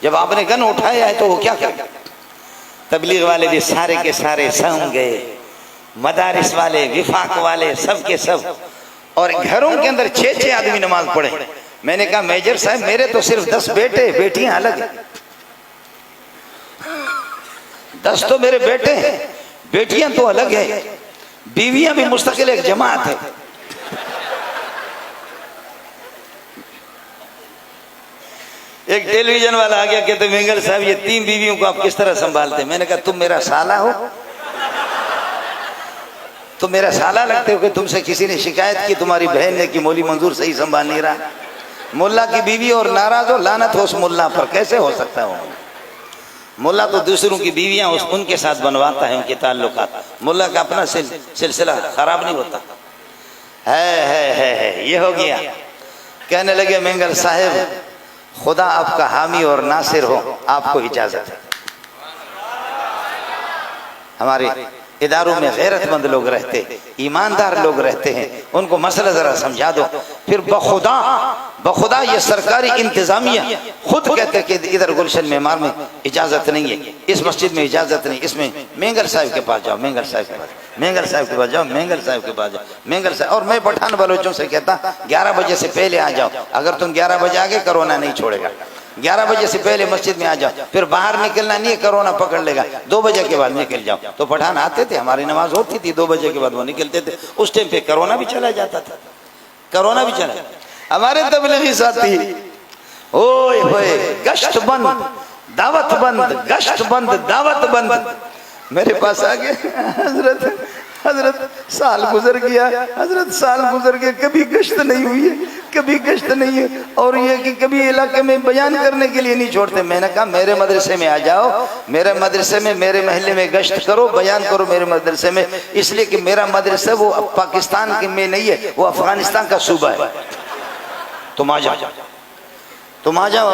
जब आपने गन उठाया है तो वो क्या करे? तबलीग वाले भी सारे के सारे सम गए, मदारिस वाले, विफाक वाले, सब के सब, और घरों के अंदर 6-6 आदमी नमाज पढ़े। मैंने कहा मेजर साहब मेरे तो सिर्फ 10 बेटे, बेटियां अलग है। 10 तो मेरे बेटे हैं, बेटियां तो अलग है, बीवियां भी मुस्तकिल एक जमात है। एक टेलीविजन वाला आ गया, कहते मेंगल साहब ये 3 बीवियों को आप किस तरह संभालते? मैंने कहा तुम मेरा साला हो, तुम मेरा साला लगते हो कि तुमसे किसी ने शिकायत की तुम्हारी बहन ने कि मौली मंजूर सही संभाल नहीं रहा। मुल्ला की बीवी और नाराज हो, लानत हो उस मुल्ला पर। कैसे हो सकता है? मुल्ला तो दूसरों की बीवियां उनके साथ बनवाता है, उनके ताल्लुकात। मुल्ला का अपना सिलसिला खराब नहीं होता है। ये हो गया। कहने लगे मेंगल साहब खुदा आपका हामी और नासिर हो, आपको इजाजत है। हमारे इदारों में गैरतमंद लोग रहते, ईमानदार लोग रहते हैं, उनको मसला जरा समझा दो। फिर बखुदा ये सरकारी इंतजामिया खुद कहते कि इधर गुलशन मेमार में इजाजत नहीं है, इस मस्जिद में इजाजत नहीं, इसमें मेंगल साहब के पास जाओ, मेंगल साहब के पास जाओ। और मैं पठान बलोचों से कहता 11 बजे से पहले आ जाओ। अगर तुम 11 बजे आगे कोरोना नहीं छोड़ेगा। 11 बजे से पहले मस्जिद में आ जाओ, फिर बाहर निकलना नहीं है, कोरोना पकड़ लेगा। 2 बजे के बाद निकल जाओ। तो पठान आते थे, हमारी नमाज होती थी, 2 बजे के बाद वो निकलते थे। उस टाइम पे कोरोना भी चला जाता था, कोरोना भी चला। हमारे तबलीगी साथी ओए होए गश्त बंद दावत बंद, गश्त बंद, दावत बंद। मेरे पास आ गए, हजरत साल गुजर गया, हजरत साल गुजर गया, कभी गश्त नहीं हुई है, कभी गश्त नहीं है, और ये कि कभी इलाके में बयान करने के लिए नहीं छोड़ते। मैंने कहा मेरे मदरसे में आ जाओ, मेरे मदरसे में, मेरे महल्ले में गश्त करो, बयान करो मेरे मदरसे में, इसलिए कि मेरा मदरसा वो पाकिस्तान के में नहीं है, वो अफगानिस्तान का सूबा है। तुम आ जाओ, तुम आ जाओ,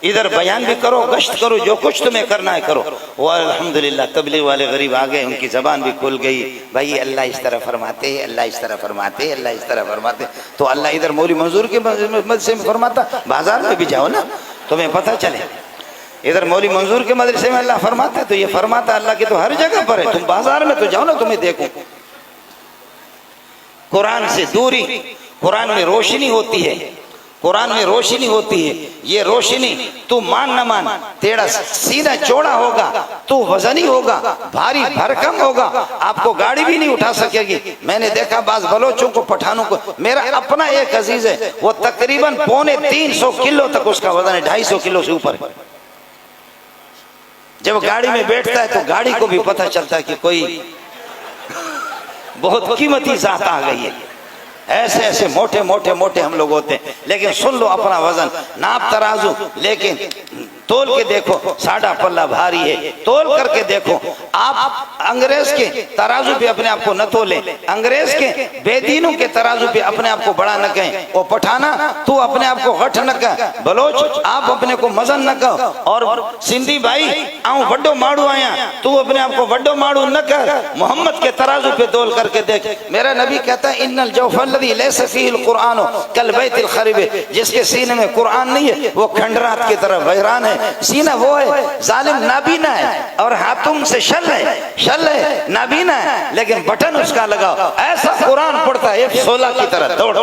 इधर बयान भी करो, गश्त करो, जो कुछ तुम्हें करना है करो। वो अल्हम्दुलिल्लाह तबलीग वाले गरीब आ गए, उनकी जबान भी खुल गई, भाई अल्लाह इस तरह फरमाते हैं, अल्लाह इस तरह फरमाते, अल्लाह इस तरह फरमाते। तो अल्लाह इधर मौलवी मंजूर के मदरसे में फरमाता, बाजार में भी जाओ ना, तुम्हें पता चले। इधर मौलवी मंजूर के मदरसे में अल्लाह फरमाता, तो ये फरमाता अल्लाह की तो हर जगह पर है, तुम बाजार में तो जाओ ना, तुम्हें देखो। कुरान से दूरी, कुरान में रोशनी होती है, कुरान में रोशनी होती है। ये रोशनी तू मान न मान, तेरा सीना चौड़ा होगा, तू वजनी होगा, भारी भरकम होगा, आपको गाड़ी भी नहीं उठा सकेगी। मैंने देखा बाज बलोचों को, पठानों को, मेरा अपना एक अजीज है, वो तकरीबन 350 किलो तक उसका वजन है, 250 किलो से ऊपर। जब गाड़ी में बैठता है तो गाड़ी को भी पता चलता है कि कोई बहुत कीमती जात आ गई है। ऐसे ऐसे मोटे मोटे मोटे हम लोग होते हैं, लेकिन सुन लो अपना वजन, नाप तराजू, लेकिन तोल के देखो, साढ़ा पल्ला भारी है, तोल करके देखो। आप अंग्रेज के तराजू पे अपने आप को न तोले, अंग्रेज के बेदीनों के तराजू पे अपने आप को बड़ा न कहें। वो पठाना तू अपने आप को गठ न कह, बलोच आप अपने को मजन न कहो, और सिंधी भाई आऊं वड्डो माड़ू आया, तू अपने आप को वड्डो माड़ू न कर। मोहम्मद के तराजू पे तोल करके देख। मेरा नबी कहता है इन्नल जौफल्लज़ी लैसा फ़ीहिल कुरान कल बैतिल खरीब, जिसके सीने में कुरान नहीं है वो खंडरात की तरह वैरान है। सीना वो है, जालिम नाबीना है और हाथों से शल है, नाबीना है, लेकिन बटन उसका लगाओ, ऐसा कुरान पढ़ता है F-16 की तरह दौड़।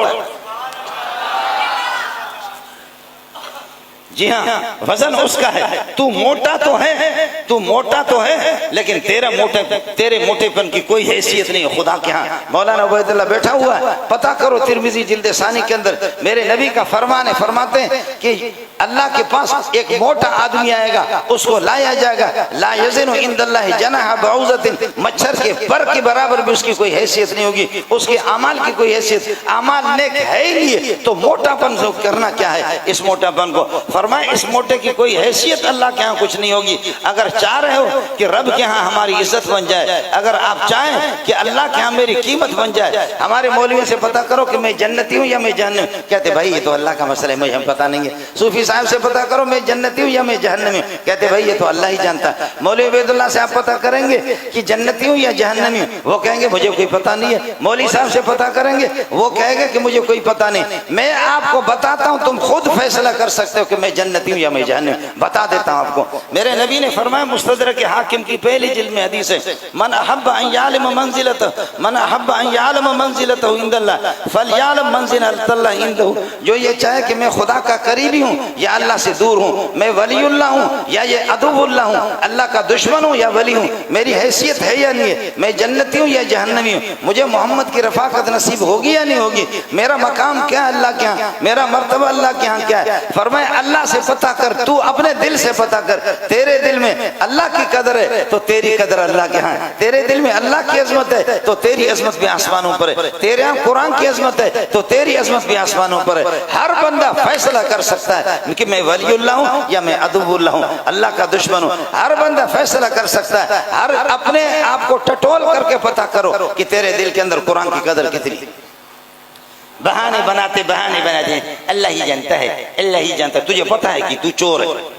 जी हाँ, वजन उसका है। तू मोटा तो है, तू मोटा तो है, लेकिन तेरे मोटेपन की कोई हैसियत नहीं है खुदा के यहाँ। मौलाना उबैदुल्लाह बैठा हुआ है, पता करो तिरमिजी जिल्द सानी के अंदर मेरे नबी का फरमान है, फरमाते हैं कि अल्लाह के पास एक मोटा आदमी आएगा, उसको लाया जाएगा, ला यज़िनु इंदल्लाहि जनाह बाउज़तिन, मच्छर के पर के बराबर भी उसकी कोई हैसियत नहीं होगी, उसके अमाल की कोई हैसियत, अमाल नेक है ही नहीं, तो मोटापन से करना क्या है इस मोटापन को। फरमाए इस मोटे की कोई हैसियत अल्लाह के यहाँ कुछ नहीं होगी। अगर चाह रहे हो कि रब के यहाँ हमारी इज्जत बन जाए, अगर आप चाहें कि अल्लाह के यहाँ मेरी कीमत बन जाए, हमारे मौलवी से पता करो कि मैं जन्नती हूँ या मैं जहन्नम। कहते भाई ये तो अल्लाह का मसला है, मुझे हम पता नहीं है। सूफी साहब से पता करो मैं जन्नती हूँ या मैं जहन्नमी हूँ, कहते भाई ये तो अल्लाह ही जानता है। मौलवी उबैदुल्लाह से आप पता करेंगे कि जन्नती हूँ या जहन्नमी हूँ, वो कहेंगे मुझे कोई पता नहीं है। मौलवी साहब से पता करेंगे, वो कहेंगे कि मुझे कोई पता नहीं। मैं आपको बताता हूँ, तुम खुद फैसला कर सकते हो कि मैं जन्नती हूँ या मैं जहन्नमी, बता देता हूँ आपको। मेरे नबी ने फरमाया, मुस्तदरक के हाकिम की पहली जिल्द में हदीस है, मन अहब्बा अन यालम मंजिलतहु इंदल्लाह फलयालम मंजिलतल्लाह इंदहु। जो ये चाहे कि मैं खुदा का करीबी हूँ या अल्लाह से दूर हूँ, मैं वलीउल्लाह हूँ या ये अदुवुल्लाह हूँ, अल्लाह का दुश्मन हूँ या वली हूँ, मेरी हैसियत है या नहीं है, मैं जन्नती हूँ या जहन्नमी हूँ, मुझे मोहम्मद की रफाकत नसीब होगी या नहीं होगी, मेरा मकाम क्या है अल्लाह के यहाँ, मेरा मर्तबा अल्लाह के यहाँ क्या है। फरमाए अल्लाह से पता कर, तू अपने दिल से पता कर, तेरे दिल में अल्लाह की कदर है तो तेरी कदर अल्लाह के यहाँ, तेरे दिल में अल्लाह की अजमत है तो तेरी अजमत भी आसमानों पर है, तेरे यहाँ कुरान की अजमत है तो तेरी अजमत भी आसमानों पर है। हर बंदा फैसला कर सकता है कि मैं वलीउल्लाह हूँ या मैं अदुवुल्लाह हूँ, अल्लाह का दुश्मन हूँ। हर बंदा फैसला कर सकता है। हर अपने आप को टटोल करके पता करो कि तेरे दिल के अंदर कुरान की कदर कितनी। बहाने बनाते अल्लाह ही जानता है, अल्लाह ही जानता है। तुझे पता है कि तू चोर है,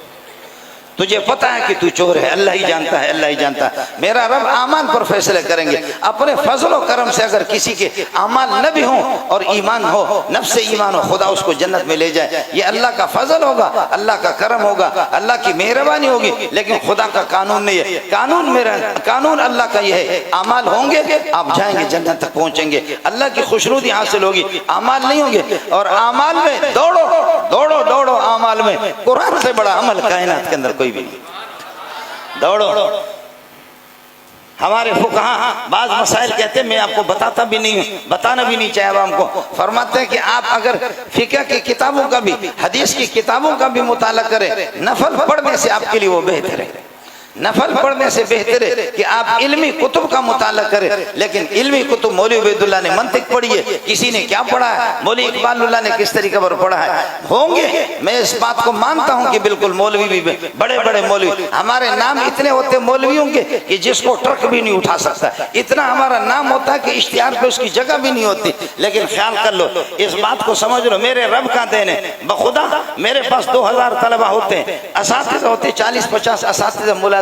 तुझे पता है कि तू चोर है, अल्लाह ही जानता है, अल्लाह ही जानता है। मेरा रब आमान पर फैसले करेंगे। अपने फजल और करम से अगर किसी के आमाल न भी हो और ईमान हो, नफ्स ईमान हो, खुदा उसको जन्नत में ले जाए, ये अल्लाह का फजल होगा, अल्लाह का करम होगा, अल्लाह की मेहरबानी होगी। लेकिन खुदा का कानून नहीं है, कानून अल्लाह का ये है, आमाल होंगे आप जाएंगे जन्नत तक पहुंचेंगे, अल्लाह की खुशनुदी हासिल होगी। आमाल नहीं होंगे और आमाल में दौड़ो दौड़ो दौड़ो, आमाल में कुरान से बड़ा अमल कायनात के अंदर कोई भी नहीं। दौड़ो, हमारे फुकहा बाज मसाइल कहते हैं, मैं आपको बताता भी नहीं हूँ, बताना भी नहीं चाहिए आवाम को। फरमाते हैं कि आप अगर फिक़ह की किताबों का भी, हदीस की किताबों का भी मुताला करें, नफल पढ़ने से आपके लिए वो बेहतर है। नफल पढ़ने से बेहतर है कि आप इल्मी कुतुब का मुताला करें। लेकिन इल्मी कुतुब मौलवी उबैदुल्लाह ने मंतिक पढ़ी है, किसी ने क्या पढ़ा है, मौलवी इकबालुल्लाह ने किस तरीके पर पढ़ा है, होंगे। मैं इस बात को मानता हूं कि बिल्कुल मौलवी भी बड़े बड़े मौलवी, हमारे नाम इतने होते मौलवियों के कि जिसको ट्रक भी नहीं उठा सकता, इतना हमारा नाम होता है कि इश्तिहार पे उसकी जगह भी नहीं होती। लेकिन ख्याल कर लो, इस बात को समझ लो, मेरे रब का देन है बखुदा। मेरे पास 2000 तलबा होते हैं, असातिज़ा होते 40-50 असातिज़ा मुलाज़िमीन।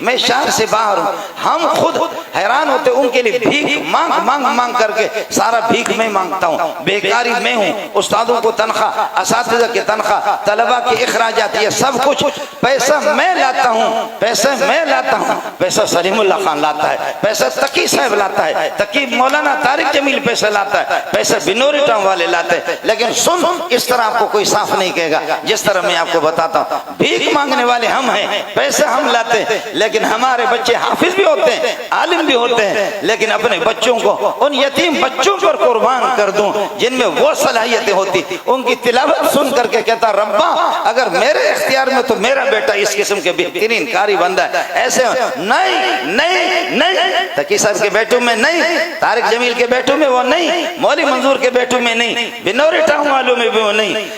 मैं शहर से बाहर हूँ, हम खुद हैरान होते, उनके लिए भीख मांग मांग मांग करके, सारा भीख मैं मांगता हूँ, बेकारी मैं हूँ। उस्तादों को तनख्वाह, असातिज़ा की तनख्वाह, तलबा के इखराजात, ये सब कुछ पैसा मैं लाता हूँ, पैसा मैं लाता हूँ, पैसा सलीमुल्लाह खान लाता है, पैसा तकी साहब लाता है, तकी मौलाना तारिक जमील पैसा लाता है, पैसा बिनोरी टाउन वाले लाते हैं। लेकिन सुन, इस तरह आपको कोई साफ नहीं कहेगा जिस तरह मैं आपको बताता हूँ। भीख मांगने वाले हम हैं, पैसा हम लाते हैं, लेकिन हमारे बच्चे हाफिज भी होते हैं, आलिम भी होते हैं, लेकिन अपने बच्चों को, उन यतीम बच्चों पर कुर्बान कर दूं जिनमें वो सलाहियतें होती। उनकी तिलावत सुन करके कहता, रब्बा अगर मेरे इख्तियार में तो मेरा बेटा इस किस्म के बेहतरीन कारी बंदा है। ऐसे नहीं नहीं नहीं, तकी साहब के बेटों में नहीं, तारिक जमील के बेटों में वो नहीं, मौलवी मंजूर के बेटों में नहीं, बिनोरी टाउन वालों में भी वो नहीं है।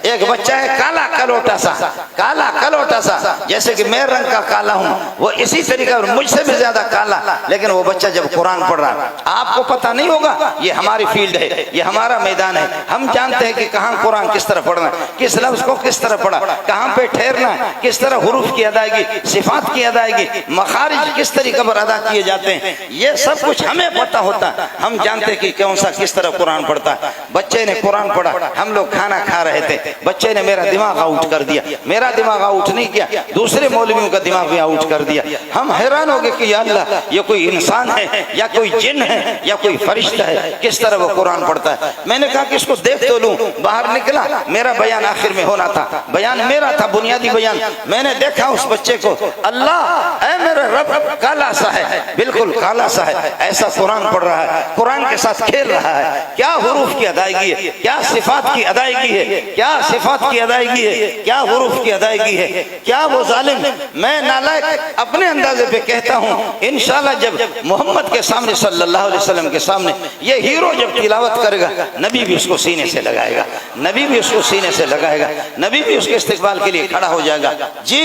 एक बच्चा है काला कलोटा सा, काला कलोटा सा, जैसे कि मैं रंग का काला हूँ, वो इसी तरीके और मुझसे भी ज्यादा काला। लेकिन वो बच्चा जब कुरान पढ़ रहा है, आपको पता नहीं होगा, ये हमारी फील्ड है, ये हमारा मैदान है। हम जानते हैं कि कहाँ कुरान किस तरह पढ़ना, किस लफ्ज को किस तरह पढ़ा, कहाँ पे ठहरना, किस तरह हुरूफ की अदायगी, सिफात की अदायगी, मखारिज किस तरीके पर अदा किए जाते हैं, ये सब कुछ हमें पता होता है। हम जानते हैं कि कौन सा किस तरह कुरान पढ़ता है। बच्चे ने कुरान पढ़ा, हम लोग खाना खा रहे थे, बच्चे ने मेरा दिमाग आउट कर दिया, मेरा दिमाग आउट नहीं किया, दूसरे मौलवियों का दिमाग भी आउट कर दिया। हम हैरान हो गए कि या अल्लाह, ये कोई इंसान है या कोई जिन है या कोई फरिश्ता है, किस तरह वो कुरान पढ़ता है। मैंने कहा कि इसको देख तो लूं, बाहर निकला, मेरा बयान आखिर में होना था, बयान मेरा था, बुनियादी बयान। मैंने देखा उस बच्चे को, अल्लाह ऐ मेरा रब, काला सा है, बिल्कुल काला सा है, ऐसा कुरान पढ़ रहा है, कुरान के साथ खेल रहा है। क्या हुरूफ की अदायगी है, क्या सिफात की अदायगी है, क्या सिफात की अदायगी है, क्या हुरूफ की अदायगी है, क्या वो जालिम। मैं नालायक अपने अंदाजे पे कहता हूँ, इंशाल्लाह जब मोहम्मद के सामने सल्लल्लाहु अलैहि वसल्लम के सामने ये हीरो जब तिलावत करेगा, नबी भी उसको सीने से लगाएगा, नबी भी उसको सीने से लगाएगा, नबी भी उसके इस्तिकबाल के लिए खड़ा हो जाएगा। जी,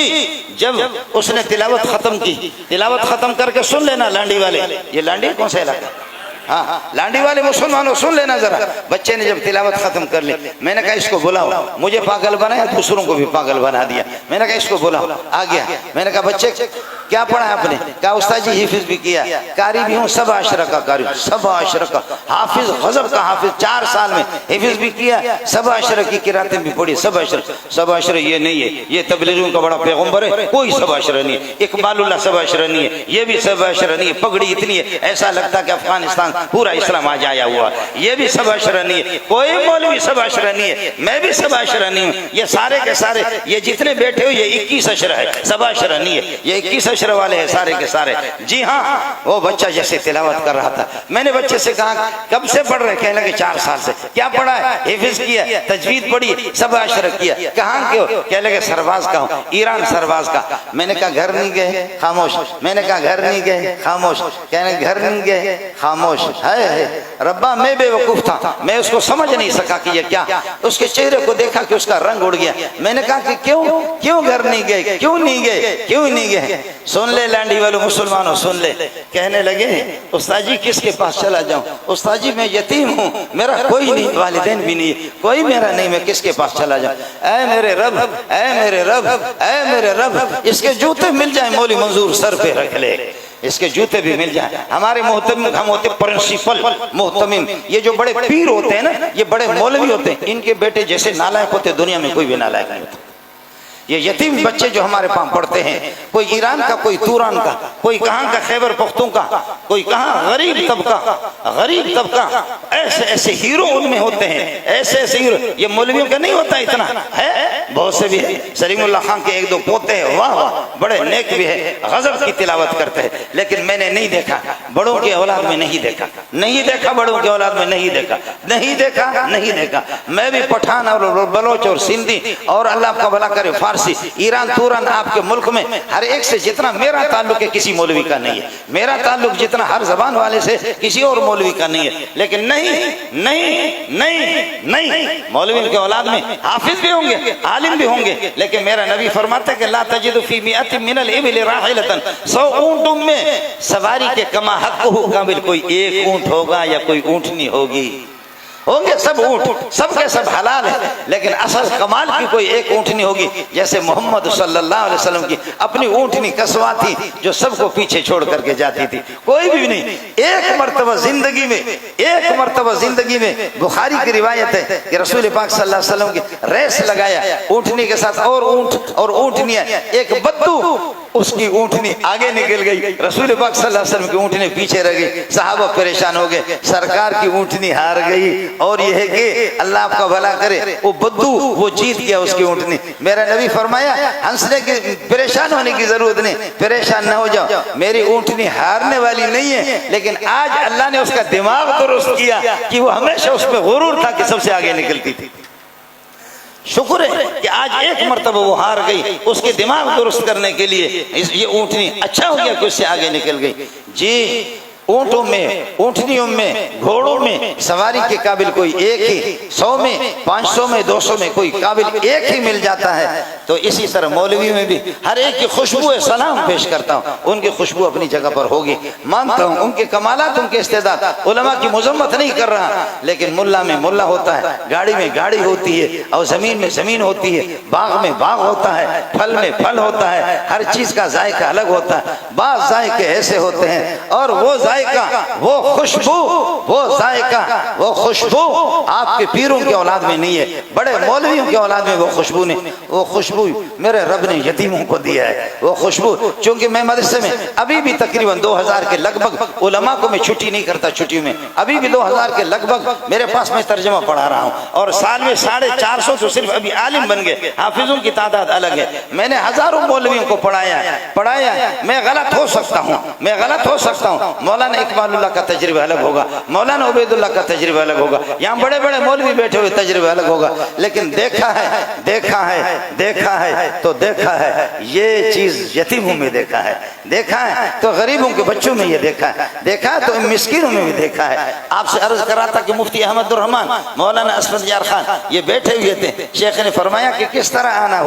जब उसने तिलावत खत्म की, तिलावत खत्म करके सुन लेना लांडी वाले, ये लांडी कौन सा इलाका, हाँ लांडी वाले मुसलमानों सुन लेना जरा। बच्चे ने जब तिलावत खत्म कर ली, मैंने कहा इसको बुलाओ, मुझे पागल बनाया, दूसरों को भी पागल बना दिया। मैंने कहा इसको बुलाओ, आ गया। मैंने कहा बच्चे क्या पढ़ा है आपने? कहा उस्ताद जी हिफ्ज भी किया, कारी भी हूँ, सब आशरा का कारी, सब आशरा का हाफिज, गजब का हाफिज, 4 साल में हिफ्ज भी किया, सब आशरा की किरातें भी पढ़ी, सब आशरा। सब आशरा ये नहीं है, ये तबलीगों का बड़ा पैगम्बर है, कोई सब आशरा नहीं है। इकबालुल्लाह सब आशरा नहीं है, ये भी सब आशरा नहीं है। पगड़ी इतनी है ऐसा लगता कि अफगानिस्तान पूरा इस्लाम आज आया हुआ, ये भी सब आशरा नहीं है। कोई मौलवी सब आशरा नहीं है, मैं भी सब आशरा नहीं हूँ। ये सारे के सारे, ये जितने बैठे हो, ये 21 अशरा है, सब आशरा नहीं है, ये 21 अशरा वाले हैं सारे के सारे। जी हाँ, वो बच्चा जैसे तिलावत कर रहा था, मैंने बच्चे से कहा कब से पढ़ रहे? कहने लगे 4 साल से। क्या पढ़ा है? हिफ्ज किया, तजवीद पढ़ी, सब आशरा किया। कहाँ के हो? कहने लगे सरवाज का हूँ, ईरान सरवाज का। मैंने कहा घर नहीं गए? खामोश। मैंने कहा घर नहीं गए? खामोश। कहने घर नहीं गए? खामोश। है रब्बा, मैं बेवकूफ था, मैं उसको समझ नहीं सका कि ये क्या। उसके चेहरे को देखा कि उसका रंग उड़ गया। मैंने कहा कि क्यों घर नहीं गए, क्यों नहीं गए, क्यों नहीं गए? सुन ले लांडी वालों मुसलमानों, सुन ले। कहने लगे उस्ताद जी किसके पास चला जाऊं? उस्ताद जी मैं यतीम हूँ, मेरा कोई नहीं, वालिदैन भी नहीं, कोई मेरा नहीं, मैं किसके पास चला जाऊं? ऐ मेरे रब, ऐ मेरे रब, ऐ मेरे रब, इसके जूते मिल जाए मौलवी मंजूर सर पे रख ले, इसके जूते भी मिल जाए। हमारे मोहतमिम, हम होते प्रिंसिपल मोहतमिम, ये जो बड़े पीर होते हैं ना, ये बड़े मौलवी होते हैं, इनके बेटे जैसे नालायक होते दुनिया में कोई भी नालायक नहीं होता। ये यतीम बच्चे जो हमारे पास पढ़ते हैं, कोई ईरान का, कोई तुरान का, कोई कहाँ का खैबर पख्तूनख्वा का, कोई कहाँ गरीब तबका, ऐसे ऐसे हीरो उनमें होते हैं, ऐसे ऐसे हीरो। ये मौलवियों का नहीं होता इतना है, बहुत से भी है, सलीमुल्लाह खान के एक दो पोते हैं, वाह वाह, बड़े नेक भी है, गजब की तिलावत करते हैं, लेकिन मैंने नहीं देखा, बड़ों की औलाद में नहीं देखा, नहीं देखा, बड़ों की औलाद में नहीं देखा, नहीं देखा, नहीं देखा। मैं भी पठान और बलोच और सिंधी और अल्लाह का भला करे फारसी, ईरान तुरान आपके मुल्क में हर एक से जितना मेरा ताल्लुक है किसी मौलवी का नहीं है, मेरा ताल्लुक जितना हर जबान वाले से किसी और मौलवी का नहीं है। लेकिन नहीं नहीं नहीं नहीं, मौलवी के औलाद में हाफिज भी होंगे, आलिम भी होंगे, लेकिन मेरा नबी फरमाते कि ला तजिदु फी मिअतिन मिनल इबिल राहिलतन, 100 ऊंटों में सवारी के कमा हक़्क़ुहु काबिल कोई एक ऊंट होगा या कोई ऊंटनी होगी, होंगे सब ऊंट, सबके सब हलाल है, लेकिन असल कमाल की कोई एक ऊंटनी होगी जैसे मोहम्मद सल्लल्लाहु अलैहि वसल्लम की अपनी ऊंटनी कसवा थी जो सबको पीछे छोड़ करके जाती थी, कोई भी नहीं। एक मर्तबा जिंदगी में, एक मर्तबा जिंदगी में बुखारी की रिवायत है कि रसूल पाक सल्लल्लाहु अलैहि वसल्लम की रेस लगाया ऊंटनी के साथ, और ऊंट और ऊंटनियां, एक बद्दू उसकी ऊंटनी आगे निकल गई, रसूल पाक सल्लल्लाहु अलैहि वसल्लम की ऊंटनी पीछे रह गई, सहाबा परेशान हो गए, सरकार की ऊंटनी हार गई, और यह है कि अल्लाह आपका भला करे वो बद्दू वो जीत गया उसकी ऊंटनी। मेरा नबी फरमाया हंसने की, परेशान होने की जरूरत नहीं, परेशान ना हो जाओ, मेरी ऊंटनी हारने वाली नहीं है, लेकिन आज अल्लाह ने उसका दिमाग दुरुस्त किया कि वो हमेशा उसमें गुरूर था कि सबसे आगे निकलती थी। शुक्र है कि आज एक मर्तबा वो हार गई, उसके दिमाग दुरुस्त करने के लिए ये ऊंटनी अच्छा हो गया कि उससे आगे निकल गई। जी, ऊंटों में, ऊंटनियों में, घोड़ों में सवारी के काबिल कोई एक ही, 100 में, 500 में, 200 में कोई काबिल एक ही मिल जाता है। तो इसी तरह मौलवी में भी हर एक की खुशबू सलाम पेश करता हूँ, उनकी खुशबू अपनी जगह पर होगी, मानता हूँ उनके कमालात, उनके इस्तेदाद, उलमा की मुजम्मत नहीं कर रहा, लेकिन मुल्ला में मुल्ला होता है, गाड़ी में गाड़ी होती है, और जमीन में जमीन होती है, बाग में बाग होता है, फल में फल होता है, हर चीज का जायका अलग होता है, बाज़ जायके ऐसे होते हैं, और वो वो खुशबू, वो जायका, वो खुशबू आपके पीरों के औलाद में नहीं है, बड़े मौलवियों के औलाद में वो खुशबू नहीं। वो खुशबू मेरे रब ने यतीमों को दिया है, वो खुशबू। चूंकि मैं मदरसे में अभी भी तकरीबन 2000 के लगभग उलमा को मैं छुट्टी नहीं करता, छुट्टियों में अभी भी 2000 के लगभग मेरे पास मैं तर्जमा पढ़ा रहा हूँ, और साल में 450 तो सिर्फ अभी आलिम बन गए, हाफिजों की तादाद अलग है। मैंने हजारों मौलवियों को पढ़ाया। मैं गलत हो सकता हूँ, मैं गलत हो सकता हूँ, मौलाना इकबालुल्लाह का तजर्बा अलग होगा, मौलाना उबैदुल्लाह का तजर्बा अलग होगा, यहाँ बड़े बड़े मौलवी बैठे हुए तजर्बा अलग होगा, लेकिन देखा है तो देखा है, ये चीज यतीमों में देखा है तो गरीबों के बच्चों में ये देखा है तो मिस्किनों में भी देखा है। आपसे अर्ज करा था कि मुफ्ती अहमदुर रहमान, मौलाना असफद यार खान ये बैठे हुए थे, शेख ने फरमाया कि किस तरह आना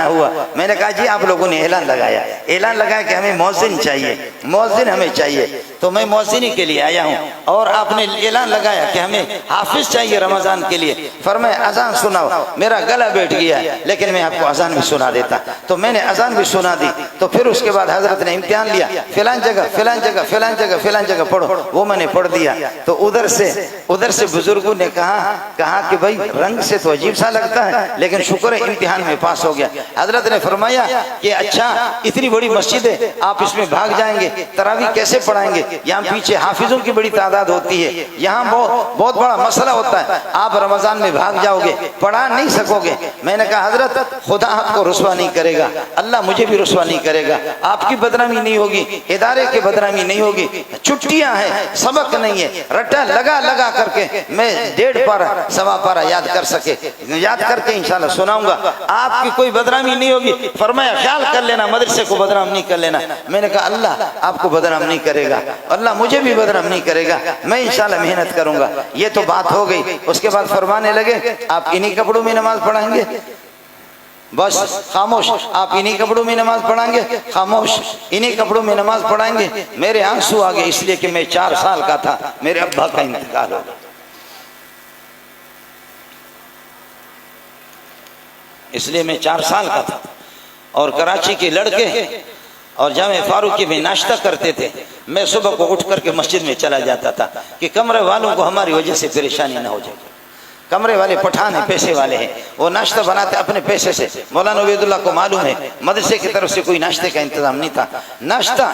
हुआ। मैंने कहा जी आप लोगों ने ऐलान लगाया कि हमें मौज़िन हमें चाहिए, तो मैं मौज़िनी के लिए आया हूँ, और आपने ऐलान लगाया कि हमें हाफिज चाहिए रमजान के लिए। फरमाया अजान सुनाओ, मेरा गला बैठ गया है, लेकिन मैं आपको अजान भी सुना देता। तो मैंने अजान भी सुना दी, तो फिर उसके बाद हजरत ने इम्तिहान लिया, फिलान जगह पढ़ो, वो मैंने पढ़ दिया। तो उधर से बुजुर्गों ने कहा कि भाई रंग से तो अजीब सा लगता है, लेकिन शुक्र है इम्तिहान में पास हो गया। हजरत ने फरमाया कि अच्छा इतनी बड़ी मस्जिद है, आप इसमें भाग जाएंगे, तरावी कैसे पढ़ाएंगे, यहाँ पीछे हाफिजों की बड़ी तादाद होती है, यहाँ बहुत बड़ा मसला होता है, आप रमजान में भाग जाओगे, पढ़ा नहीं सकोगे। मैंने कहा हजरत खुदा आपको रुसवा नहीं करेगा, अल्लाह मुझे भी रुसवा नहीं करेगा, आपकी बदनामी नहीं होगी, इदारे की बदनामी नहीं होगी, छुट्टियां हैं, सबक नहीं है, रट्टा लगा करके मैं 1.5 पारा 1.25 पारा याद करके इंशाल्लाह सुनाऊंगा, आपकी कोई बदनामी नहीं होगी। फरमाया ख्याल कर लेना, मदरसे को बदनाम नहीं कर लेना। मैंने कहा अल्लाह आपको बदनाम नहीं करेगा, अल्लाह मुझे भी बदनाम नहीं करेगा, मैं इंशाल्लाह मेहनत करूंगा। ये तो बात हो गई। उसके बाद फरमाने लगे आप इन्हीं कपड़ों में नमाज पढ़ाएंगे, बस खामोश, आप इन्हीं कपड़ों में नमाज पढ़ाएंगे, खामोश, इन्हीं कपड़ों में नमाज पढ़ाएंगे। मेरे आंसू आ गए, इसलिए कि मैं 4 साल का था, मेरे अब्बा का इंतकाल हो गया, इसलिए मैं 4 साल का था। और कराची के लड़के और जामे फारूकी में नाश्ता करते थे, मैं सुबह को उठ करके मस्जिद में चला जाता था कि कमरे वालों को हमारी वजह से परेशानी ना हो जाए। कमरे वाले पठान हैं, पैसे वाले हैं, वो नाश्ता बनाते अपने पैसे से। मौलाना उबैदुल्लाह को मालूम है मदरसे की तरफ से कोई नाश्ते का इंतजाम नहीं था, नाश्ता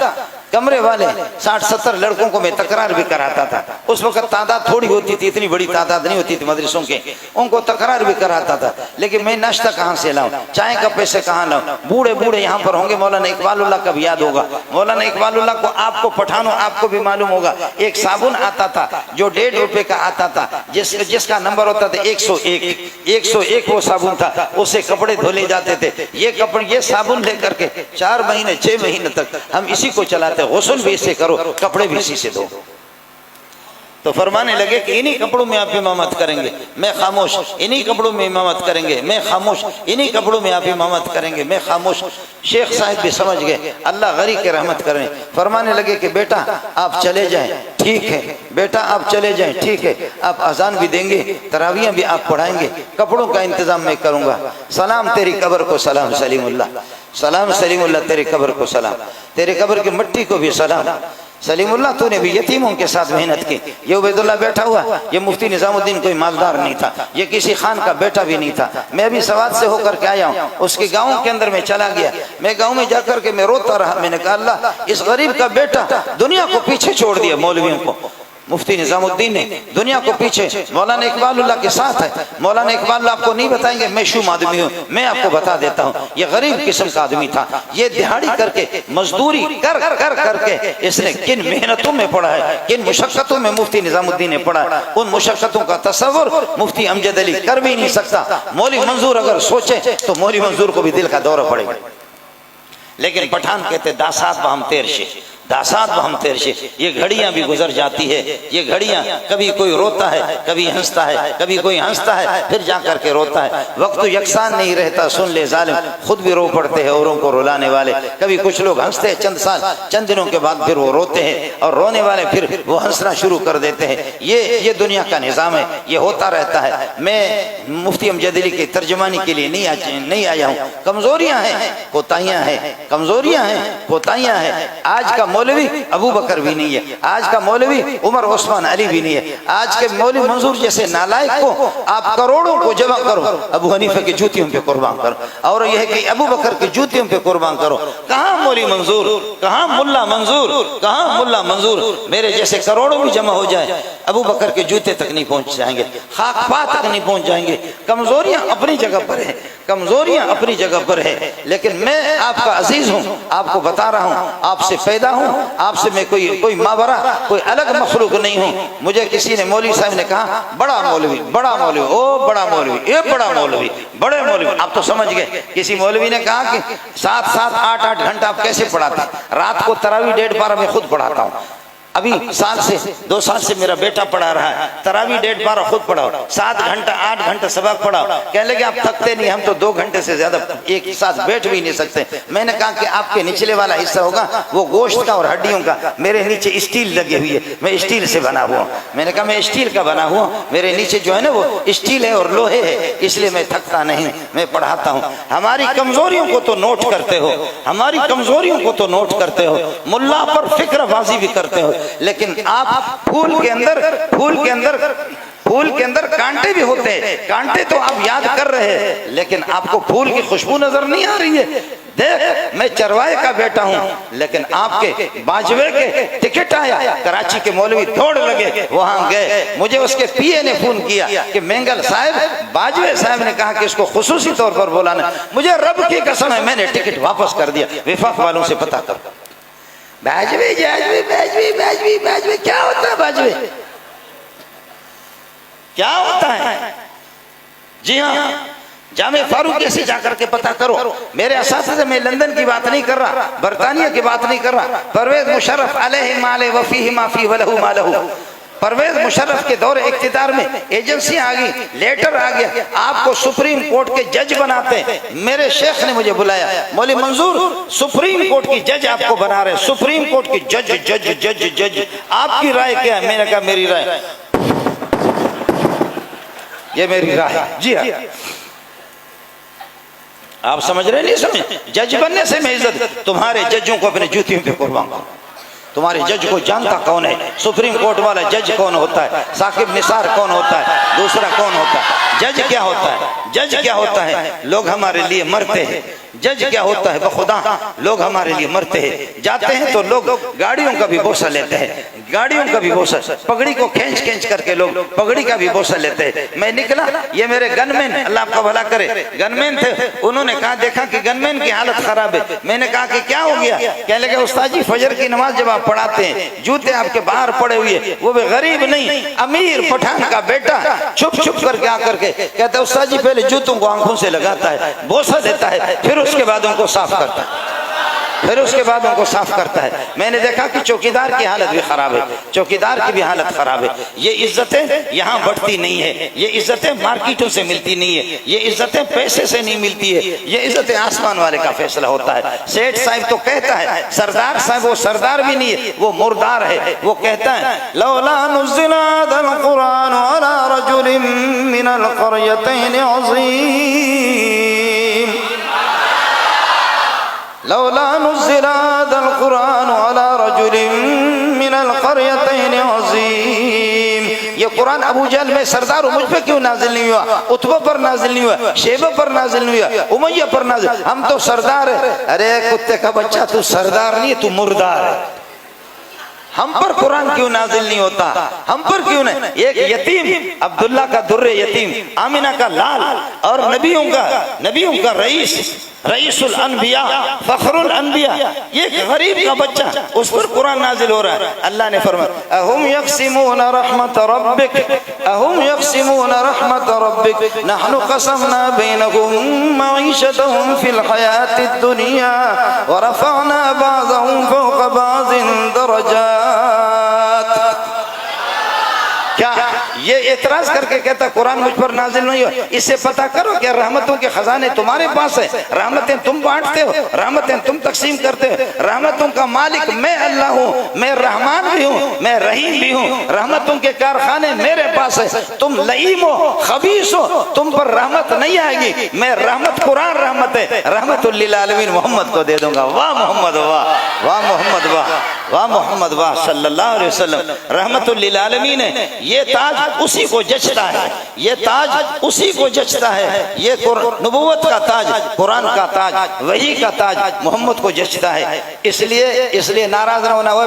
कमरे वाले 60-70 लड़कों को मैं तकरार भी कराता था। उस वक्त तादाद थोड़ी होती थी, इतनी बड़ी तादाद नहीं होती थी मदरसों के, उनको तकरार भी कराता था। लेकिन मैं नाश्ता कहाँ से लाऊं, चाय का पैसे कहाँ लाऊं? बूढ़े बूढ़े यहाँ पर होंगे, मौलाना इकबालुल्लाह का भी याद होगा। मौलाना इकबालुल्लाह को आपको पठानो आपको भी मालूम होगा, एक साबुन आता था जो 1.5 रुपए का आता था, जिसका नंबर होता था 101 वो साबुन था, उससे कपड़े धोले जाते थे। ये साबुन लेकर के 4 महीने 6 महीने तक हम इसी को चलाते, गुस्ल भी इससे करो, कपड़े भी इसी से धो। तो फरमाने लगे कि इन्हीं कपड़ों में आप इमामत करेंगे, मैं खामोश। इन्हीं कपड़ों में इमामत करेंगे, मैं खामोश। इन्हीं कपड़ों में आप इमामत करेंगे, मैं खामोश। शेख साहब भी समझ गए, अल्लाह गरी के रहमत करें। फरमाने लगे कि बेटा आप चले जाएं, ठीक है बेटा आप चले जाएं, ठीक है। आप अजान भी देंगे, तरावियां भी आप पढ़ाएंगे, कपड़ों का इंतजाम मैं करूंगा। सलाम तेरी कब्र को सलाम सलीमुल्लाह, सलाम सलीमुल्लाह तेरी कब्र को सलाम, तेरे कब्र की मिट्टी को भी सलाम सलीमुल्लाह, तूने भी यतीमों के साथ मेहनत की। ये उबैदुल्लाह बैठा हुआ, ये मुफ्ती निजामुद्दीन कोई मालदार नहीं था, ये किसी खान का बेटा भी नहीं था। मैं अभी सवाद से होकर के आया हूँ, उसके गाँव के अंदर में चला गया। मैं गाँव में जाकर के मैं रोता रहा, मैंने कहा अल्लाह इस गरीब का बेटा दुनिया को पीछे छोड़ दिया, मौलवियों को। मुफ्ती निजामुद्दीन ने दुनिया को पीछे, मौलाना इकबालुल्लाह के साथ है। मौलाना इकबाल आपको नहीं बताएंगे मैं शुम आदमी हूँ, मैं आपको बता देता हूँ। ये गरीब किस्म का आदमी था, ये दिहाड़ी करके मजदूरी कर कर करके इसने किन मेहनतों में पढ़ा है, किन मुशक्कतों में मुफ्ती निजामुद्दीन ने पढ़ा है, उन मुशक्कतों का तस्वुर मुफ्ती अमजद अली कर भी नहीं सकता। मौली मंजूर अगर सोचे तो मौली मंजूर को भी दिल का दौरा पड़ेगा। लेकिन पठान कहते दासात हम तेरशे, दासात हम तेरशे। ये घड़ियां भी गुजर जाती है, ये घड़ियां कभी कोई रोता है, कभी हंसता है, कभी कोई हंसता है फिर जाकर के रोता है। वक्त तो यकसान नहीं रहता, सुन ले जालिम, खुद भी रो पड़ते हैं औरों को रुलाने वाले। कभी कुछ लोग हंसते हैं चंद साल, चंद दिनों के बाद फिर वो रोते हैं, और रोने वाले फिर वो हंसना शुरू कर देते हैं। ये दुनिया का निज़ाम है, ये होता रहता है। मैं मुफ्ती अमजद अली की तर्जमानी के लिए नहीं आया हूँ। कमजोरियां हैं, कोताहियां हैं, कमजोरियां हैं, कोताहियां हैं। आज का मौलवी अबू बकर भी नहीं है, आज का मौलवी उमर उस्मान अली भी नहीं है। आज के मौलवी मंजूर जैसे नालायक को आप करोड़ों को जमा करो, अबू हनीफा की जूतियों पे कुर्बान करो, और यह कि अबू बकर की जूतियों पे कुर्बान करो। कहाँ मौलवी मंजूर, कहाँ मुल्ला मंजूर, कहाँ मुल्ला मंजूर। मेरे जैसे करोड़ों भी जमा हो जाए, अबू बकर के जूते तक नहीं पहुंच जाएंगे, खाकपा तक नहीं पहुंच जाएंगे। कमजोरियां अपनी जगह पर है, कमजोरियां अपनी जगह पर है। लेकिन मैं आपका अजीज हूँ, आपको बता रहा हूँ, आपसे पैदा हूँ, आपसे मैं कोई मावरा, कोई अलग मखलूक नहीं हूँ। मुझे किसी ने, मौलवी साहब ने कहा बड़ा मौलवी, बड़ा मौलवी, ओ बड़ा मौलवी, ये बड़ा मौलवी, बड़े मौलवी। आप तो समझ गए। किसी मौलवी ने कहा कि 7-7, 8-8 घंटा आप कैसे पढ़ाते? रात को तरावी 1.5 पारा मैं खुद पढ़ाता हूँ। अभी 2 साल से मेरा बेटा पढ़ा रहा है, तरावी 1.5 पारा खुद पढ़ाओ, 7 घंटा 8 घंटा सबक पढ़ाओ। कहने लगे आप थकते नहीं, हम तो 2 घंटे से ज्यादा एक साथ बैठ भी नहीं सकते। मैंने कहा कि आपके निचले वाला हिस्सा होगा वो गोश्त का और हड्डियों का, मेरे नीचे स्टील लगी हुई है, मैं स्टील से बना हुआ। मैंने कहा मैं स्टील का बना हुआ, मेरे नीचे जो है ना वो स्टील है और लोहे है, इसलिए मैं थकता नहीं, मैं पढ़ाता हूँ। हमारी कमजोरियों को तो नोट करते हो, हमारी कमजोरियों को तो नोट करते हो, मुल्ला पर फिक्रबाजी भी करते हो। लेकिन आप फूल के अंदर कांटे भी होते हैं, कांटे तो आप याद कर रहे हैं, लेकिन आपको फूल की खुशबू नजर नहीं आ रही है। देख मैं चरवाए का बेटा हूं, लेकिन आपके बाजवे के टिकट आया, कराची के मौलवी दौड़ लगे, वहां गए। मुझे उसके पीए ने फोन किया कि मेंगल साहब, बाजवे साहब ने कहा कि इसको खुसूसी तौर पर बुलाना। मुझे रब की कसम है मैंने टिकट वापस कर दिया, विफाक वालों से पता कर। बाजवे बाजवे बाजवे बाजवे बाजवे क्या होता है? बाजवे क्या होता है? जी हाँ, जामे फारूकी से जाकर के पता करो। मेरे असातिज़ा, मैं लंदन की बात नहीं कर रहा, बरतानिया की बात नहीं कर रहा। परवेज मुशर्रफ अलैहि माले वफीहि माफी वलहु मालहु। परवेज मुशर्रफ के दौरे इख्तिदार में एजेंसियां आ गई, लेटर आ गया, आपको सुप्रीम कोर्ट के जज बनाते हैं। मेरे शेख ने मुझे बुलाया, मौली मंजूर सुप्रीम कोर्ट की जज आपको बना रहे, सुप्रीम कोर्ट की जज जज जज जज आपकी राय क्या है? मैंने कहा मेरी राय, ये मेरी राय। जी हाँ, आप समझ रहे नहीं? समझ, जज बनने से मैं इज्जत, तुम्हारे जजों को अपने जूतियों पे कुर्बान करो, तुम्हारे जज को जानता कौन है? सुप्रीम कोर्ट वाला जज कौन होता है? साकिब निसार कौन होता है? दूसरा कौन होता है? जज क्या होता है? जज क्या होता है? लोग हमारे लिए मरते हैं। जज क्या होता है? बखुदा लोग हमारे लिए मरते हैं। जाते हैं तो लोग गाड़ियों का भी बोसा लेते हैं, गाड़ियों का भी बोसा, पगड़ी को खींच खींच करके लोग पगड़ी का भी बोसा लेते हैं। मैं निकला, ये मेरे गनमैन, अल्लाह आपका भला करे, गनमैन थे। उन्होंने कहा देखा कि गनमैन की हालत खराब है। मैंने कहा कि क्या हो गया? कहने लगे उस्ताद जी फजर की नमाज जब आप पढ़ाते हैं जूते आपके बाहर पड़े हुए, वो भी गरीब नहीं अमीर पठान का बेटा छुप छुप करके आकर के कहता है उस्ताद जी पहले जूतों को आंखों से लगाता है, बोसा देता है, फिर उसके बाद उनको साफ करता है, फिर उसके बाद उनको साफ करता है। मैंने देखा कि चौकीदार की हालत भी खराब है, चौकीदार की भी हालत खराब है। ये इज्जतें यहाँ बढ़ती नहीं है, ये इज्जतें मार्केटों से मिलती नहीं है, ये इज्जतें पैसे से नहीं मिलती है, ये इज्जतें आसमान वाले का फैसला होता है। सेठ साहब तो कहता है, सरदार साहब वो सरदार भी नहीं है, वो मुर्दार है। वो कहता है लौला नुज़्ज़िला हाज़ल कुरान अला रजुलिन मिनल क़रयतैन अज़ीम, लौला नुज़्ज़िला हाज़ल कुरान अला रजुलिन मिनल क़रयतैन अज़ीम। ये कुरान अबू जहल में सरदार मुझ पे क्यों नाजिल नहीं हुआ? उतबा पर नाजिल नहीं हुआ, शेबा पर नाजिल नहीं हुआ, उमैया पर नाजिल। हम तो सरदार है। अरे कुत्ते का बच्चा, तू सरदार नहीं, तू मुर्दार है। हम पर कुरान क्यों नाजिल नहीं होता? हम पर क्यों नहीं? एक यतीम अब्दुल्ला का दुर्रे यतीम, आमिना का लाल और नबियों का रईस, रईसुल अनबिया, फखरुल अनबिया, ये गरीब का बच्चा, उस पर कुरान नाजिल हो रहा है। अल्लाह ने फरमाया अहुम यक़सिमूना रहमत रब्बिक, अहुम यक़सिमूना रहमत रब्बिक नहनु क़समना बैनहुम मईशतहुम फिल हयातिद दुनिया व रफ़अना बअज़हुम फ़ौक़ बअज़िन दरजात। क्या ये एतराज करके कहता कुरान मुझ पर नाजिल नहीं हो? इससे पता करो कि रहमतों के खजाने तुम्हारे पास है, रहमतें तुम बांटते हो, रहमतें तुम तकसीम करते हो। रहमतों का मालिक मैं अल्लाह हूँ, मैं रहमान भी हूँ, मैं रहीम भी हूँ। रहमतों के कारखाने मेरे पास है। तुम लईम हो, खबीस हो, तुम पर रहमत नहीं आएगी। मैं रहमत, कुरान रहमत है, रहमतुल लिल आलमीन मोहम्मद को दे दूंगा। वाह मोहम्मद वाह, वाह मोहम्मद वाह, वाह मोहम्मद वाह सल्लल्लाहु अलैहि वसल्लम रहमतुल लिल आलमीन है। ये ताज उसी को जचता है, ये ताज उसी को जचता है। ये नबुव्वत का ताज, कुरान का ताज, वही का ताज मोहम्मद को जचता है। इसलिए नाराज ना होना। वह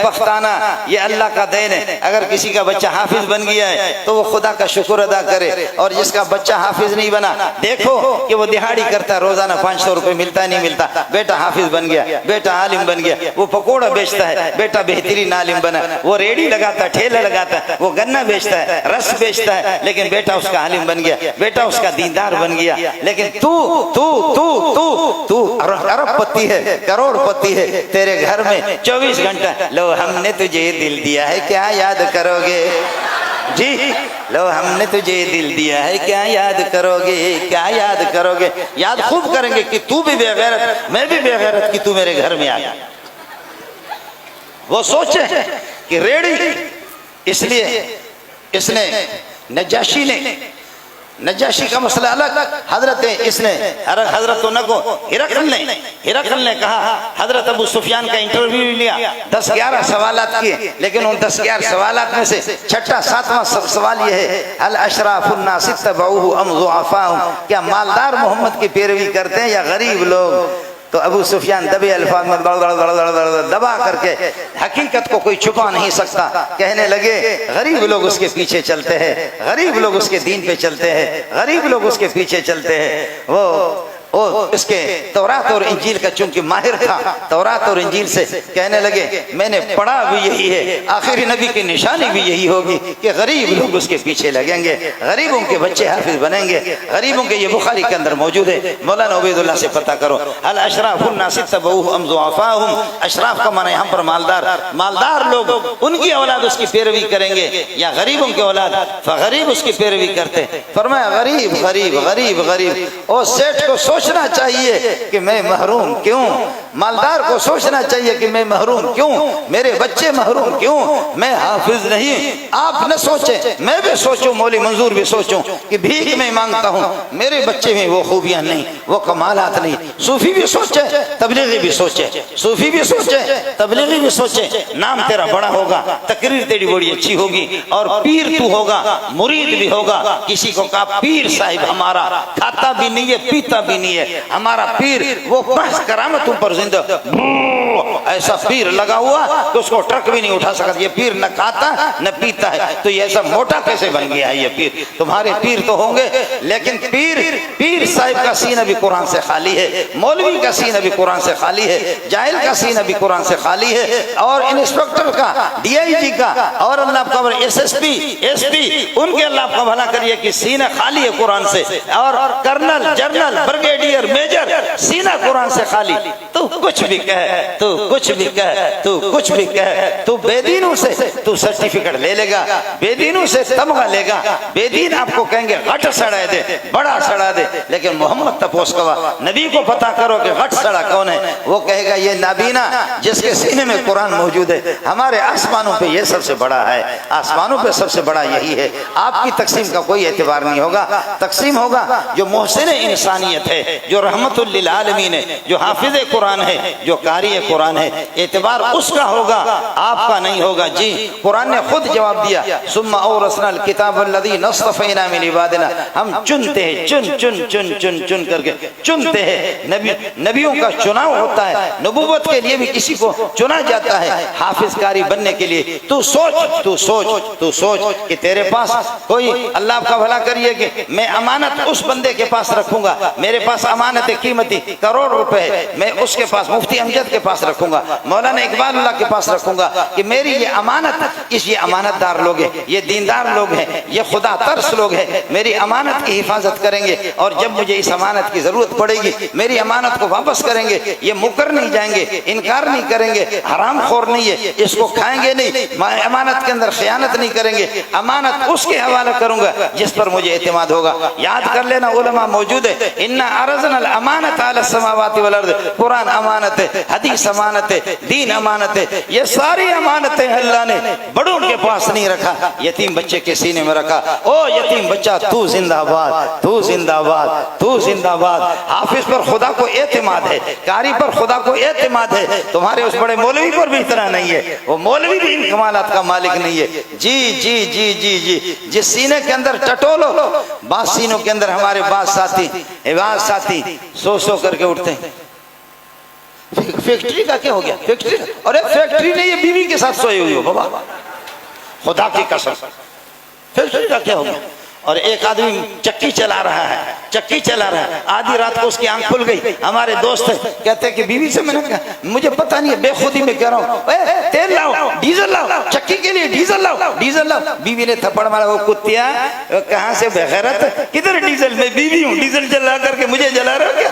पख्ताना ये अल्लाह का देन है। अगर किसी का बच्चा हाफिज बन गया है तो वो खुदा का शुक्र अदा करे, और जिसका बच्चा हाफिज नहीं बना, देखो कि वो दिहाड़ी करता है, रोजाना 500 रुपए मिलता नहीं मिलता, बेटा हाफिज बन गया, बेटा आलिम बन गया, वो पकौड़ा बेचता है, बेटा बेहतरीन आलिम बना, वो रेडी लगाता है, ठेला लगाता है, वो गन्ना बेचता है, रस बेचता है, लेकिन बेटा उसका आलिम बन गया, बेटा उसका दीनदार बन गया। लेकिन तू अरबपति है, करोड़पति है, तेरे घर में 24 घंटा लो हमने तुझे दिल दिया है क्या याद करोगे जी, लो हमने तुझे दिल दिया है क्या याद करोगे, क्या याद करोगे? याद खूब करेंगे कि तू भी बेगैरत, मैं भी बेगैरत, कि तू मेरे घर में आ गया। वो सोचे कि रेडी, इसलिए इसने नजाशी का मसला अलग, हजरत हिरकल ने कहा, हजरत अबू सुफियान का इंटरव्यू लिया, 10-11 सवालात किए, लेकिन उन 10-11 सवालात में से छठा 7वां सवाल यह है, अल अशराफुन नास इत्तबऊहु अम ज़ुअफ़ाहुम, क्या मालदार मोहम्मद की पैरवी करते हैं या गरीब लोग? तो अबू सुफियान दबे अल्फाज में दबा करके, हकीकत को कोई छुपा नहीं सकता, कहने लगे गरीब लोग उसके पीछे चलते हैं, गरीब लोग उसके दीन पे चलते हैं, गरीब लोग उसके पीछे चलते हैं। वो इसके तौरात और इंजील का चूंकि माहिर था, तौरात और इंजील से कहने लगे मैंने पढ़ा भी यही है, आखिरी नबी की निशानी भी यही होगी कि गरीब लोग उसके पीछे लगेंगे, गरीबों के बच्चे हाफिज बनेंगे, गरीबों के। ये बुखारी के अंदर मौजूद है, मौलाना उबैदुल्लाह से पता करो। अल अशराफुन नास इत्तबऊहु अम ज़ुअफ़ाहुम, अशराफ का माने यहाँ पर मालदार लोग, उनकी औलाद उसकी पैरवी करेंगे या गरीबों की औलाद गरीब उसकी पैरवी करते। फरमाया गरीब गरीब गरीब गरीब। और सेठ को सोच सोचना चाहिए कि मैं महरूम क्यों, मालदार को सोचना चाहिए कि मैं महरूम क्यों, मेरे बच्चे महरूम क्यों, मैं हाफिज नहीं। आप न सोचें, मैं भी सोचूं, मौली मंजूर भी सोचूं कि भीख में मांगता हूं, मेरे बच्चे में वो खूबियां नहीं, वो कमालात नहीं। सूफी भी सोचे, तबलीगी भी सोचे, सूफी भी सोचे, तबलीगी भी सोचे। नाम तेरा बड़ा होगा, तकरीर तेरी बड़ी अच्छी होगी, और पीर तू होगा, मुरीद भी होगा। किसी को कहा पीर साहिब हमारा खाता भी नहीं है, पीता भी नहीं है, हमारा पीर वो बस करामतों पर जिंदा, ऐसा पीर लगा हुआ तो उसको ट्रक भी नहीं उठा सकता। ये पीर न खाता न पीता है, तो ये ऐसा मोटा कैसे बन गया है ये पीर? तुम्हारे पीर तो होंगे, लेकिन पीर साहिब का सीना भी कुरान से खाली है, मौलवी का सीना भी कुरान से खाली है, जाहिल का सीना भी कुरान से खाली है, और इंस्पेक्टर का, DIG का, और अल्लाह का SSP SP उनके अल्लाह का भला करिए कि सीना खाली है कुरान से, और कर्नल, जनरल, ब्रिगेडियर, मेजर सीना कुरान से खाली। तू कुछ भी कह, तू कुछ भी कह, तू कुछ भी कह, तू बेदीनों से तू सर्टिफिकेट ले लेगा, बेदीनों से तमगा लेगा। बेदीन आपको कहेंगे घट सड़ा दे, बड़ा सड़ा दे, लेकिन मोहम्मद तपोस कवा नबी को पता करो कि घट सड़ा कौन है, वो कहेगा ये नाबीना जिसके सीने में कुरान मौजूद है। हमारे आसमानों पे ये सबसे बड़ा है, आसमानों पे सबसे बड़ा यही है। आपकी तकसीम का कोई एतबार नहीं होगा, तकसीम होगा जो मोहसिन इंसानियत है, जो रहमतुल लिल आलमीन है, जो हाफिज कुरान है, जो कारी कुरान है, एतबार उसका होगा, आपका नहीं होगा। जी कुरान ने खुद जवाब दिया, सुम्मा औरसनल किताबल्लज़ी नस्तफ़ैना मिन इबादिना, हम चुनते हैं, चुन चुन चुन चुन चुन करके चुनते हैं। नबियों का चुनाव होता है, नबूवत के लिए भी किसी को चुना जाता है, हाफिज कारी बनने के लिए। तू सोच, तू सोच, तू सोच कि तेरे पास कोई, अल्लाह का भला करिए कि मैं अमानत उस बंदे के पास रखूंगा, मेरे पास अमानत कीमती करोड़ रुपए, मैं उसके पास, मुफ्ती अमजद के पास रखूंगा, मौलाना इकबाल अल्लाह के पास रखूंगा कि मेरी ये अमानत, ये अमानतदार लोग हैं, ये दीनदार लोग हैं, ये खुदा तरस लोग हैं, मेरी अमानत की हिफाजत करेंगे, और जब मुझे इस अमानत की जरूरत पड़ेगी मेरी अमानत को वापस करेंगे। ये मुकर नहीं जाएंगे, इनकार नहीं करेंगे, हराम खोर नहीं है, इसको खाएंगे नहीं, अमानत के अंदर खयानत नहीं करेंगे, अमानत उसके हवाले करूंगा जिस पर मुझे एतमाद होगा। याद कर लेना, उलमा मौजूद है, इन्ना अरज़नल अमानत अला समावाति वल अर्ज़, कुरान अमानत है, हदीस अमानत है, दीन अमानत है, ये सारी अमानतें अल्लाह ने बड़ों के पास नहीं रखा, यतीम बच्चे के सीने में रखा। ओ यतीम बच्चा तू जिंदाबाद, तू जिंदाबाद, तू जिंदाबाद। हाफिज पर खुदा को एतमाद है, कारी पर खुदा को एतमाद है, तुम्हारे उस बड़े मौलवी पर भी इतना नहीं है, वो मौलवी भी इन कमालात का मालिक नहीं है। जी जी जी जी जी, जिस सीने के अंदर टटोलो, बास सीनों के अंदर हमारे बास साथी सो करके उठते हैं। फैक्ट्री का क्या हो गया? फैक्ट्री, अरे फैक्ट्री नहीं, ये बीवी के साथ सोए हुई हो बाबा, खुदा की कसम, फैक्ट्री का क्या हो गया? और एक आदमी चक्की चला रहा है, चक्की चला रहा है, आधी रात को उसकी आंख खुल गई। हमारे दोस्त कहते हैं कि बीवी से मैंने कहा मुझे पता नहीं है, बेखुदी में कह रहा हूँ, तेल लाओ, डीजल लाओ, चक्की के लिए डीजल लाओ, डीजल लाओ। बीवी ने थप्पड़ मारा, वो कुत्तिया कहाँ से बेगैरत, किधर डीजल? मैं बीवी हूँ, डीजल जला करके मुझे जला रहा हो क्या?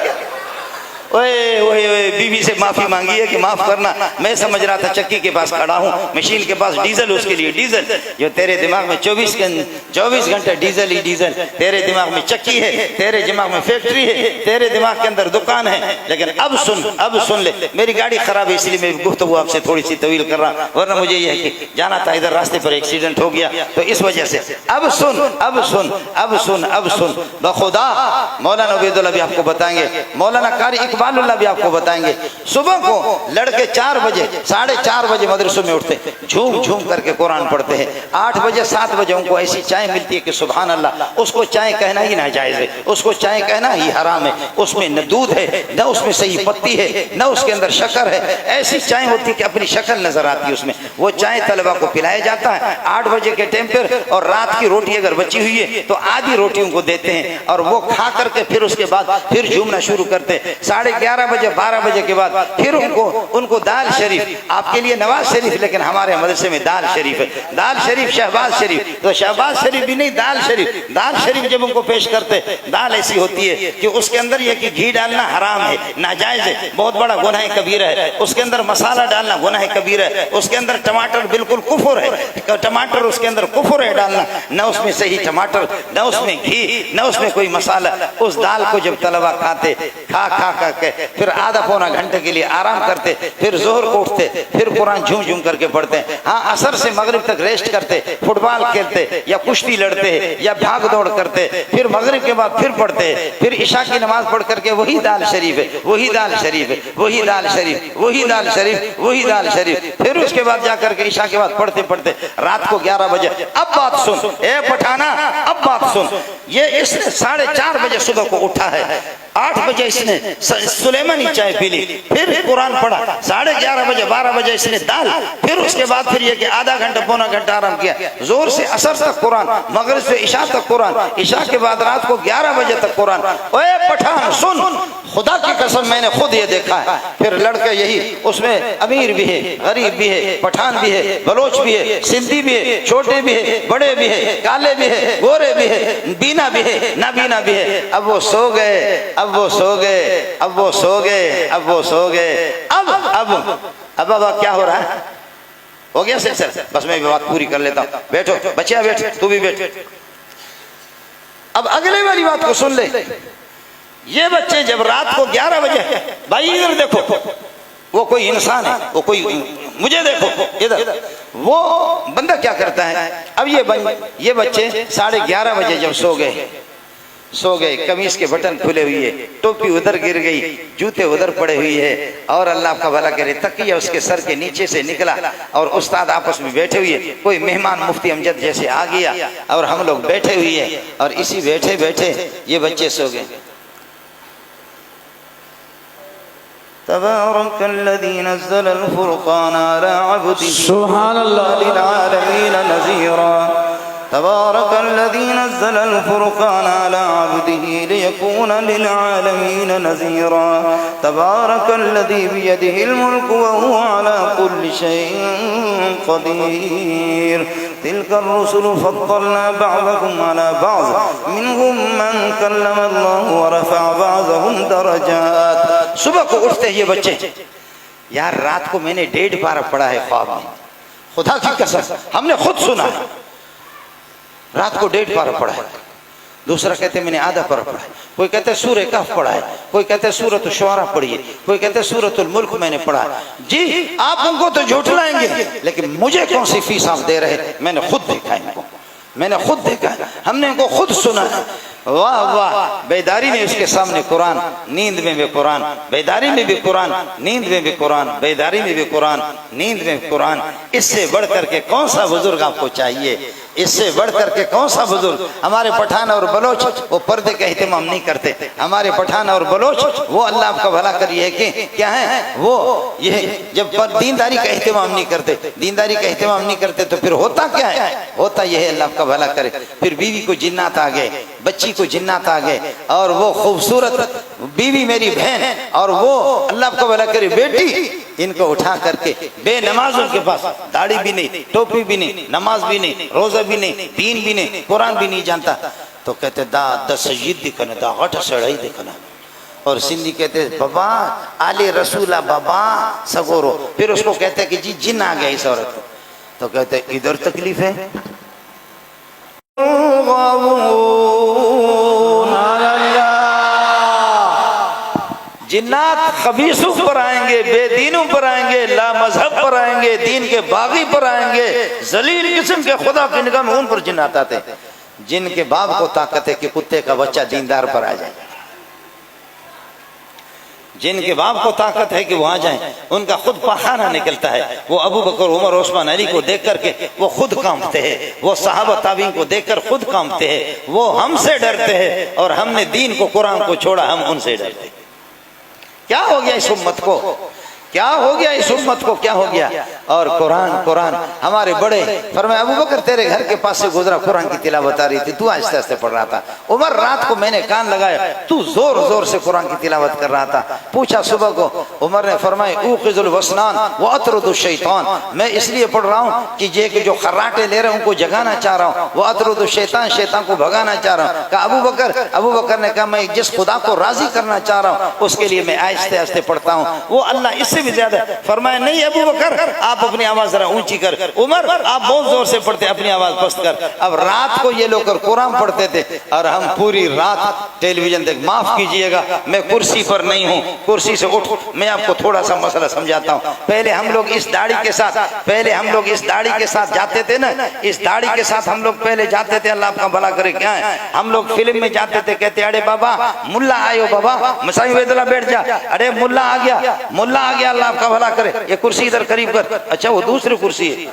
ओए ओए ओए, बीवी से माफी मांगी है कि माफ करना, मैं समझ रहा था चक्की के पास खड़ा हूँ, मशीन के पास डीजल, उसके लिए डीजल। जो तेरे दिमाग में 24 घंटे डीजल ही डीजल, तेरे दिमाग में चक्की है, तेरे दिमाग में फैक्ट्री है, तेरे दिमाग के अंदर दुकान है। लेकिन अब सुन ले, मेरी गाड़ी खराब है इसलिए मैं गुफ्तगू आपसे थोड़ी सी तवील कर रहा, वरना मुझे यह है कि जाना था, इधर रास्ते पर एक्सीडेंट हो गया, तो इस वजह से अब सुन बखुदा मौलाना उबैदुल्लाह भी आपको बताएंगे, मौलाना कारी इकबालुल्लाह भी आपको बताएंगे। सुबह को लड़के 4 बजे 4:30 बजे मदरसों में उठते, झूम झूम करके कुरान पढ़ते हैं। 8 बजे 7 बजे उनको ऐसी चाय मिलती है कि सुभान अल्लाह, उसको चाय कहना ही नाजायज है, उसको चाय कहना ही हराम है, उसमें न दूध है, न उसमें सही पत्ती है, न उसके अंदर शक्कर है, ऐसी चाय होती है कि अपनी शक्ल नजर आती है उसमें। वो चाय तलबा को पिलाया जाता है 8 बजे के टाइम पर, और रात की रोटी अगर बची हुई है तो आधी रोटियों को देते हैं, और वो खा करके फिर उसके बाद फिर झूमना शुरू करते हैं। 11:30 बजे 12 बजे के बाद फिर उनको दाल शरीफ, आपके लिए नवाज शरीफ, लेकिन हमारे मदरसे में दाल शरीफ है। दाल शरीफ शहबाज शरीफ, तो शहबाज शरीफ भी नहीं, दाल शरीफ। दाल शरीफ जब उनको पेश करते, दाल ऐसी होती है कि उसके अंदर यह कि घी डालना हराम है, नाजायज है, बहुत बड़ा गुनाह कबीरा है। उसके अंदर मसाला डालना गुनाह कबीरा है। उसके अंदर टमाटर बिल्कुल कुफर है, टमाटर उसके अंदर कुफर है डालना, न उसमें सही टमाटर, न उसमें घी, न उसमें कोई मसाला। उस दाल को जब तलबा खाते, खा खा खा के फिर आधा पौना घंटे के लिए आराम करते, फिर जोहर को उठते, फिर कुरान झूम झूम करके पढ़ते। हाँ, असर से मगरिब तक रेस्ट करते, फुटबॉल खेलते या कुश्ती लड़ते या भाग दौड़ करते, फिर मगरिब के बाद फिर पढ़ते, फिर इशा की नमाज पढ़ करके वही दाल शरीफ है, वही दाल शरीफ है, वही दाल शरीफ, वही दाल शरीफ, वही दाल शरीफ। फिर उसके बाद जाकर के इशा के बाद पढ़ते पढ़ते रात को 11 बजे। अब बात सुन ए पठाना, अब बात सुन, ये इसने 4:30 बजे सुबह को उठा है, 8 बजे इसने सुलेमानी चाय पी ली, फिर कुरान पढ़ा, 11:30 बजे 12 बजे इसने दाल, फिर उसके बाद फिर ये कि आधा घंटा पौना घंटा आराम किया, जोर से असर तक कुरान, मगरिब से इशा तक कुरान, इशा के बाद रात को 11 बजे तक कुरान। ओए पठान सुन, खुदा की कसम मैंने खुद ये देखा है। फिर लड़के यही, उसमें अमीर भी है, गरीब भी है, पठान भी है, बलोच भी है, सिंधी भी है, छोटे भी है, बड़े भी है, काले भी है, गोरे भी है, बीना भी है, नाबीना भी है। अब वो सो गए, अब वो सो गए, अब वो सो गए, अब वो सो गए। अब क्या हो रहा है? हो गया सर, बस मैं बात पूरी कर लेता हूँ। बैठो बच्चिया, बैठ, तू भी बैठ। अब अगले वाली बात को सुन ले। ये बच्चे जब रात को 11 बजे, भाई इधर देखो, वो कोई इंसान है, वो कोई, मुझे देखो इधर, वो बंदा क्या करता है। अब ये बच्चे 11:30 बजे जब सो गए, कमीज के बटन खुले हुए है, टोपी उधर गिर गई, जूते उधर पड़े हुए है, और अल्लाह का भला करे तकिया उसके सर के नीचे से निकला, और उस्ताद आपस में बैठे हुए, कोई मेहमान मुफ्ती अमजद जैसे आ गया, और हम लोग बैठे हुए हैं, और इसी बैठे बैठे ये बच्चे सो गए। तबारकल्लज़ी नज़्ज़लल फ़ुरक़ान अला अब्दिही सुभान अल्लाह लिलआलमीन नज़ीरा। तबारकल्लज़ी नज़्ज़लल फ़ुरक़ान अला अब्दिही लियकून लिलआलमीन नज़ीरा। तबारकल्लज़ी बियदिहिल मुल्कु व हुवा अला कुल्लि शैइन क़दीर। तिलकर रुसुलु फ़द्दलना बअदहुम अला बअद मिनहुम मन कल्लम अल्लाह व रफ़अ बअदहुम दरजात। सुबह को उठते ये बच्चे, यार रात को मैंने 1.5 पारा पढ़ा है ख्वाब में, खुदा की कसम हमने खुद सुना है, रात को 1.5 पारा पढ़ा है। दूसरा कहते मैंने आधा पारा पढ़ा है, कोई कहते सूरह कहफ पढ़ा है, कोई कहते सूरतुल शुअरा पढ़ी है, कोई कहते सूरतुल मुल्क मैंने पढ़ा है। जी आप उनको तो झुठलाएंगे, लेकिन मुझे कौन सी फीस आप दे रहे हैं? मैंने खुद देखा है इनको, मैंने खुद देखा है, हमने इनको खुद सुना है। वाह वाह, बेदारी में उसके सामने कुरान, नींद में भी कुरान, बेदारी में भी कुरान, नींद में भी कुरान, बेदारी में भी कुरान, नींद में कुरान। इससे बढ़ करके कौन सा बुजुर्ग आपको चाहिए? इससे बढ़ करके कौन सा बुजुर्ग? हमारे पठान और बलोच वो पर्दे का एहतमाम नहीं करते, हमारे पठान और बलोच वो अल्लाह का भला करिए कि क्या है वो, ये जब दीनदारी का एहतमाम नहीं करते, दीनदारी का एहतमाम नहीं करते तो फिर होता क्या है? होता यह है, अल्लाह का भला करे, फिर बीवी को जिन्नात आ गए, बच्ची को जिन्नात आ गए, और वो खूबसूरत बीवी मेरी बहन, और वो अल्लाह का भला करे बेटी, इनको उठा करके बेनमाजों के पास, दाढ़ी भी नहीं, टोपी भी नहीं, नमाज भी नहीं, रोजा भी नहीं, दीन भी नहीं, कुरान भी नहीं जानता, तो कहते दा दसयीद दिखना, दा हट सड़ाई दिखना। और सिंधी कहते बाबा आले रसूला बाबा सगोरो। फिर उसको कहते कि जी जिन आ गया इस औरत को, तो कहते इधर तकलीफ है। जिन्नात खबीसों पर आएंगे, बेदीनों पर आएंगे, ला मजहब पर आएंगे, दीन के बागी पर आएंगे, जलील किस्म के खुदा की निगाह में उन पर जिन्नात आते हैं जिनके बाप को ताकत है कि कुत्ते का बच्चा दीनदार पर आ जाए, जिनके बाप को ताकत है कि वो आ जाए, उनका खुद पखाना निकलता है। वो अबू बकर उमर उस्मान अली को देख करके वो खुद कांपते हैं, वो सहाबा ताबीन को देखकर खुद कांपते हैं, वो हमसे डरते हैं, और हमने दीन को कुरान को छोड़ा, हम उनसे डरते हैं। क्या हो गया इस उम्मत को? क्या हो गया इस उम्मत को, क्या हो गया। और कुरान कुरान हमारे बड़े फरमाया, अबू बकर तेरे घर के पास से गुजरा, कुरान की तिलावत आ रही थी, तू आहिस्ते आहिस्ते पढ़ रहा था। उमर रात को मैंने कान लगाया, तू जोर जोर से कुरान की तिलावत कर रहा था। पूछा सुबह को, उमर ने फरमाया ऊक़िज़ुल वसनान व अतरुदु शैतान, मैं इसलिए पढ़ रहा हूँ कि ये कि जो खर्राटे ले रहे हैं उनको जगाना चाह रहा हूँ, वो अतरुदु शैतान, शैतान को भगाना चाह रहा हूँ। कहा अबू बकर ने कहा मैं जिस खुदा को राजी करना चाह रहा हूँ उसके लिए मैं आहिस्ते आहिस्ते पढ़ता हूँ, वो अल्लाह इससे भी ज्यादा। फरमाया नहीं अबू बकर, आप अपनी आवाज जरा ऊंची कर, उमर आप बहुत जोर से पढ़ते, अपनी आवाज पस्त कर। अब रात को ये लोग कुरान पढ़ते थे और हम पूरी रात टेलीविजन देख। माफ कीजिएगा मैं कुर्सी पर नहीं हूँ, कुर्सी से उठ, मैं आपको थोड़ा सा मसला समझाता हूँ। पहले हम लोग इस दाढ़ी के साथ जाते थे ना, इस दाढ़ी के साथ हम लोग पहले जाते थे, अल्लाह आपका भला करे। क्या है, हम लोग फिल्म में जाते थे, कहते अरे बाबा मुल्ला आयो, बाबा मसाई वेदला बैठ जा, अरे मुल्ला आ गया, मुल्ला आ गया, अल्लाह आपका भला करे, ये कुर्सी इधर करीब कर। अच्छा वो दूसरी कुर्सी है,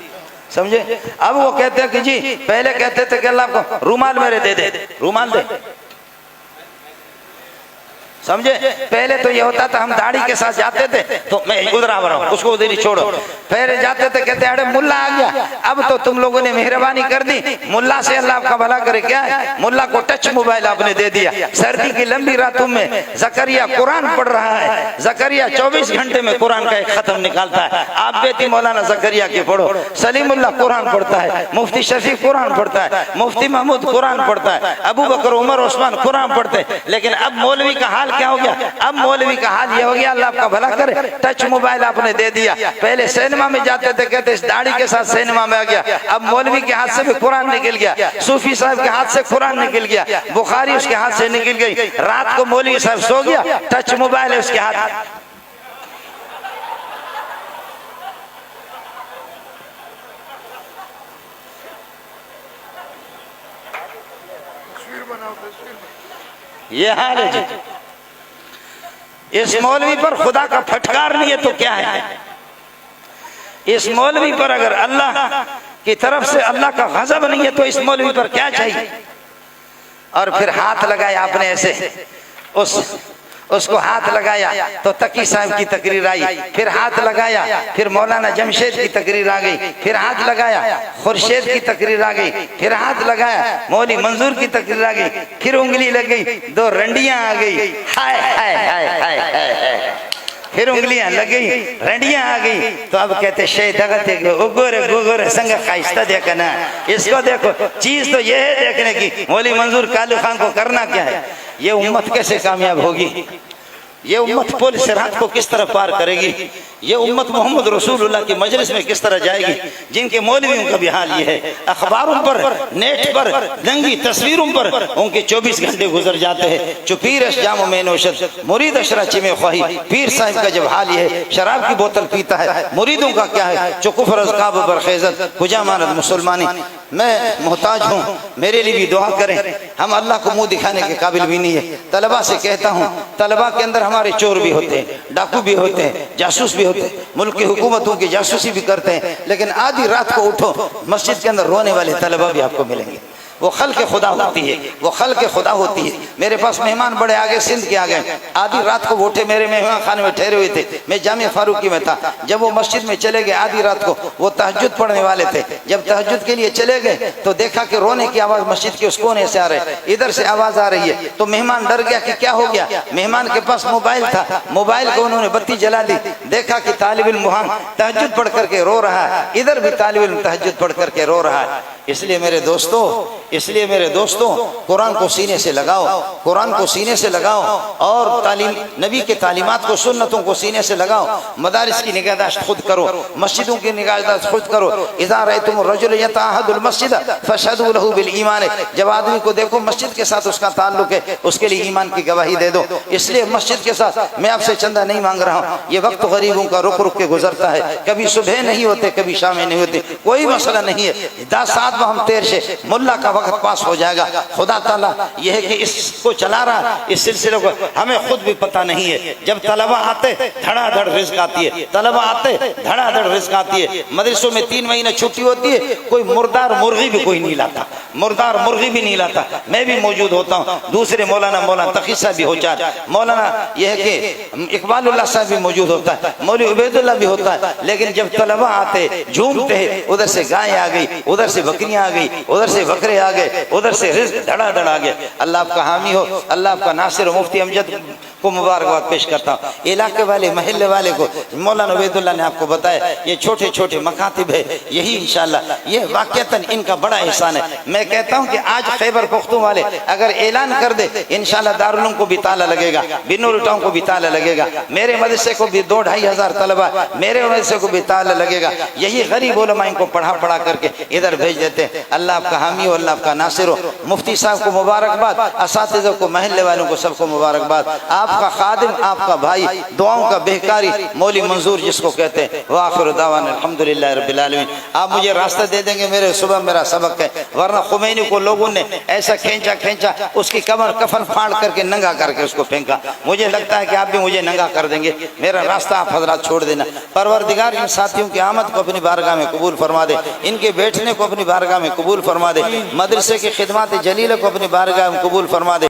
समझे। अब वो कहते हैं कि जी पहले कहते थे कि अल्लाह को रुमाल मेरे दे दे, रुमाल दे, समझे। पहले तो ये होता था हम दाढ़ी के साथ जाते थे तो मैं उधर आ रहा हूँ, उसको उधर ही छोड़ो, फिर जाते थे कहते अरे मुल्ला आ गया। अब तो तुम लोगों ने मेहरबानी कर दी, मुल्ला से अल्लाह आपका भला करे, क्या है, मुल्ला को टच मोबाइल आपने दे दिया। सर्दी की लंबी रातों में जकरिया कुरान पढ़ रहा है, जकरिया 24 घंटे में कुरान का एक खत्म निकालता है। आप बेटी मौलाना जकरिया की पढ़ो, सलीमुल्लाह कुरान पढ़ता है, मुफ्ती शफी कुरान पढ़ता है, मुफ्ती महमूद कुरान पढ़ता है, अबू बकर उमर उस्मान कुरान पढ़ते हैं। लेकिन अब मौलवी का हाल क्या हो गया, अब मौलवी का हाल ये हो गया, अल्लाह आपका भला करे, टच मोबाइल आपने दे दिया। पहले सिनेमा में जाते थे, कहते इस दाढ़ी के साथ सिनेमा में आ गया। अब मौलवी के हाथ से भी कुरान निकल गया, सूफी साहब के हाथ से कुरान निकल गया, बुखारी उसके हाथ से निकल गई। रात को मौलवी साहब सो गया, टच मोबाइल है उसके हाथ। ये हाल है जी। इस मौलवी पर खुदा का फटकार नहीं है तो क्या है, इस मौलवी पर अगर अल्लाह की तरफ से अल्लाह का गजब नहीं है तो इस मौलवी पर क्या चाहिए। और फिर हाथ लगाया आपने ऐसे, उसको हाथ लगाया तो तकी साहब की तकरीर आई, फिर हाथ लगाया, फिर मौलाना जमशेद की तकरीर आ गई, फिर हाथ लगाया खुर्शीद की तकरीर आ गई, फिर हाथ लगाया मौली मंजूर की तकरीर आ गई, फिर उंगली लग गई, 2 रंडियां आ गई, हाय हाय हाय हाय हाय, फिर उंगलियां लग गई, रंडियां आ गई। तो अब कहते गोरे संग खाइस्ता देखना, इसको देखो, चीज तो ये है देखने की, मौली मंजूर कालू खान को करना क्या है। ये उम्मत कैसे कामयाब होगी, ये उम्मत पुल सिरात को किस तरह पार करेगी, ये उम्मत मोहम्मद रसूलुल्लाह की मजलिस में किस तरह जाएगी। जिनके मौलवियों का भी हाल ये है, अखबारों पर, नेट पर, नंगी तस्वीरों पर उनके 24 घंटे गुजर जाते हैं। जो पीर जाम में नौशद मुरीद अशरा चिमे ख्वाही, पीर साहब का जब हाल ये है, शराब की बोतल पीता है। मुरीदों का क्या है, जो कुफर अज़काब बरखेजत हुजामानत मुसलमानी, मैं मोहताज हूँ, मेरे लिए भी दुआ करें। हम अल्लाह को मुंह दिखाने के काबिल भी नहीं है। तलबा से कहता हूँ, तलबा के अंदर हमारे चोर भी होते हैं, डाकू भी होते हैं, जासूस भी होते हैं, मुल्क की हुकूमतों की जासूसी भी करते हैं। लेकिन आधी रात को उठो, मस्जिद के अंदर रोने वाले तलबा भी आपको मिलेंगे। वो खल के खुदा होती है, वो खल के खुदा होती है। मेरे पास मेहमान बड़े आगे सिंध के आ गए, आधी रात को उठे, मेरे मेहमान खाने में ठहरे हुए थे, मैं जामिया फारूकी में था। जब वो मस्जिद में चले गए आधी रात को, वो तहज्जुद पढ़ने वाले थे, जब तहज्जुद के लिए चले गए तो देखा कि रोने की आवाज़ मस्जिद के उस कोने से आ रही है, इधर से आवाज़ आ रही है। तो मेहमान डर गया कि क्या हो गया। मेहमान के पास मोबाइल था, मोबाइल को उन्होंने बत्ती जला दी, देखा कि तालिब इल्म वहाँ तहज्जुद पढ़ करके रो रहा है, इधर भी तालिब इल्म तहज्जुद पढ़ करके रो रहा है। इसलिए मेरे दोस्तों कुरान को सीने से लगाओ, कुरान को सीने से लगाओ, और तालीम नबी के तालीमात को, सुन्नतों को सीने से लगाओ। मदारिस की निगहदाश्त खुद करो, मस्जिदों की निगहदाश्त खुद करो। इज़ा रअयतुम रजुल यतअहदुल मस्जिद फशहदू लहू बिल ईमान, जब आदमी को देखो मस्जिद के साथ उसका ताल्लुक है, उसके लिए ईमान की गवाही दे दो। इसलिए मस्जिद के साथ मैं आपसे चंदा नहीं मांग रहा हूँ, ये वक्त गरीबों का रुक रुक के गुजरता है, कभी सुबह नहीं होते, कभी शाम नहीं होती, कोई मसला नहीं है। 7 खात्मा हम तेर से मुल्ला का वक्त पास हो जाएगा। खुदा ताला यह है कि इसको चला रहा, इस सिलसिले को हमें खुद भी पता नहीं है। जब तलबा आते धड़ाधड़ रिस्क आती है, तलबा आते धड़ाधड़ रिस्क आती है। मदरसों में 3 महीने छुट्टी होती है, कोई मुर्दार मुर्गी भी कोई नहीं लाता, मुर्दार मुर्गी भी नहीं लाता। मैं भी मौजूद होता हूँ, दूसरे मौलाना तकी साहब भी हो जाए, मौलाना यह है कि इकबालुल्लाह साहब भी मौजूद होता है, मौलवी उबैदुल्लाह भी होता है। लेकिन जब तलबा आते झूमते हैं, उधर से गाय आ गई, उधर से बकरियां आ गई, उधर से बकरे आ गए, उधर से रिज्क धड़ाधड़ आ गए। अल्लाह आपका हामी हो, अल्लाह आपका नासिर। मुफ्ती अमजद को मुबारकबाद पेश करता हूँ। इलाके वाले महल्ले वाले को मौलाना उबैदुल्लाह ने आपको बताया, ये छोटे छोटे मकातिब है, यही इंशाल्लाह ये वाकईतन इनका बड़ा एहसान है। मैं कहता हूँ कि आज खैबर पुख्तून वाले अगर ऐलान कर दे, इंशाल्लाह दारुल उलूम को भी ताला लगेगा, बिन्नूर टाउन को भी ताला लगेगा, मेरे मदरसे को भी 2-2.5 हज़ार तलबा, मेरे मदरसे को भी ताला लगेगा। यही गरीब उलमा इनको पढ़ा करके इधर भेज देते हैं। अल्लाह आपका हामी हो, अल्लाह आपका नासिर हो। मुफ्ती साहब को मुबारकबाद, असातिज़ा को, महल्ले वालों को, सबको मुबारकबाद। आपका खादिम, आपका भाई, दुआओं का बेहकारी मौली मंजूर जिसको कहते हैं। वाखिर दावाना अल्हम्दुलिल्लाह रब्बिल आलमीन। आप मुझे रास्ता दे देंगे, मेरे सुबह मेरा सबक है, वरना खुमैनी को लोगों ने ऐसा खींचा, उसकी कमर कफन फाड़ करके नंगा करके उसको फेंका। मुझे लगता है कि आप भी मुझे नंगा कर देंगे, मेरा रास्ता आप हजरात छोड़ देना। परवरदिगार इन साथियों की आमद को अपनी बारगाह में कबूल फरमा दे, इनके बैठने को अपनी बारगाह में कबूल फरमा दे, मदरसे की खिदमत जलील को अपनी बारगाह में कबूल फरमा दे।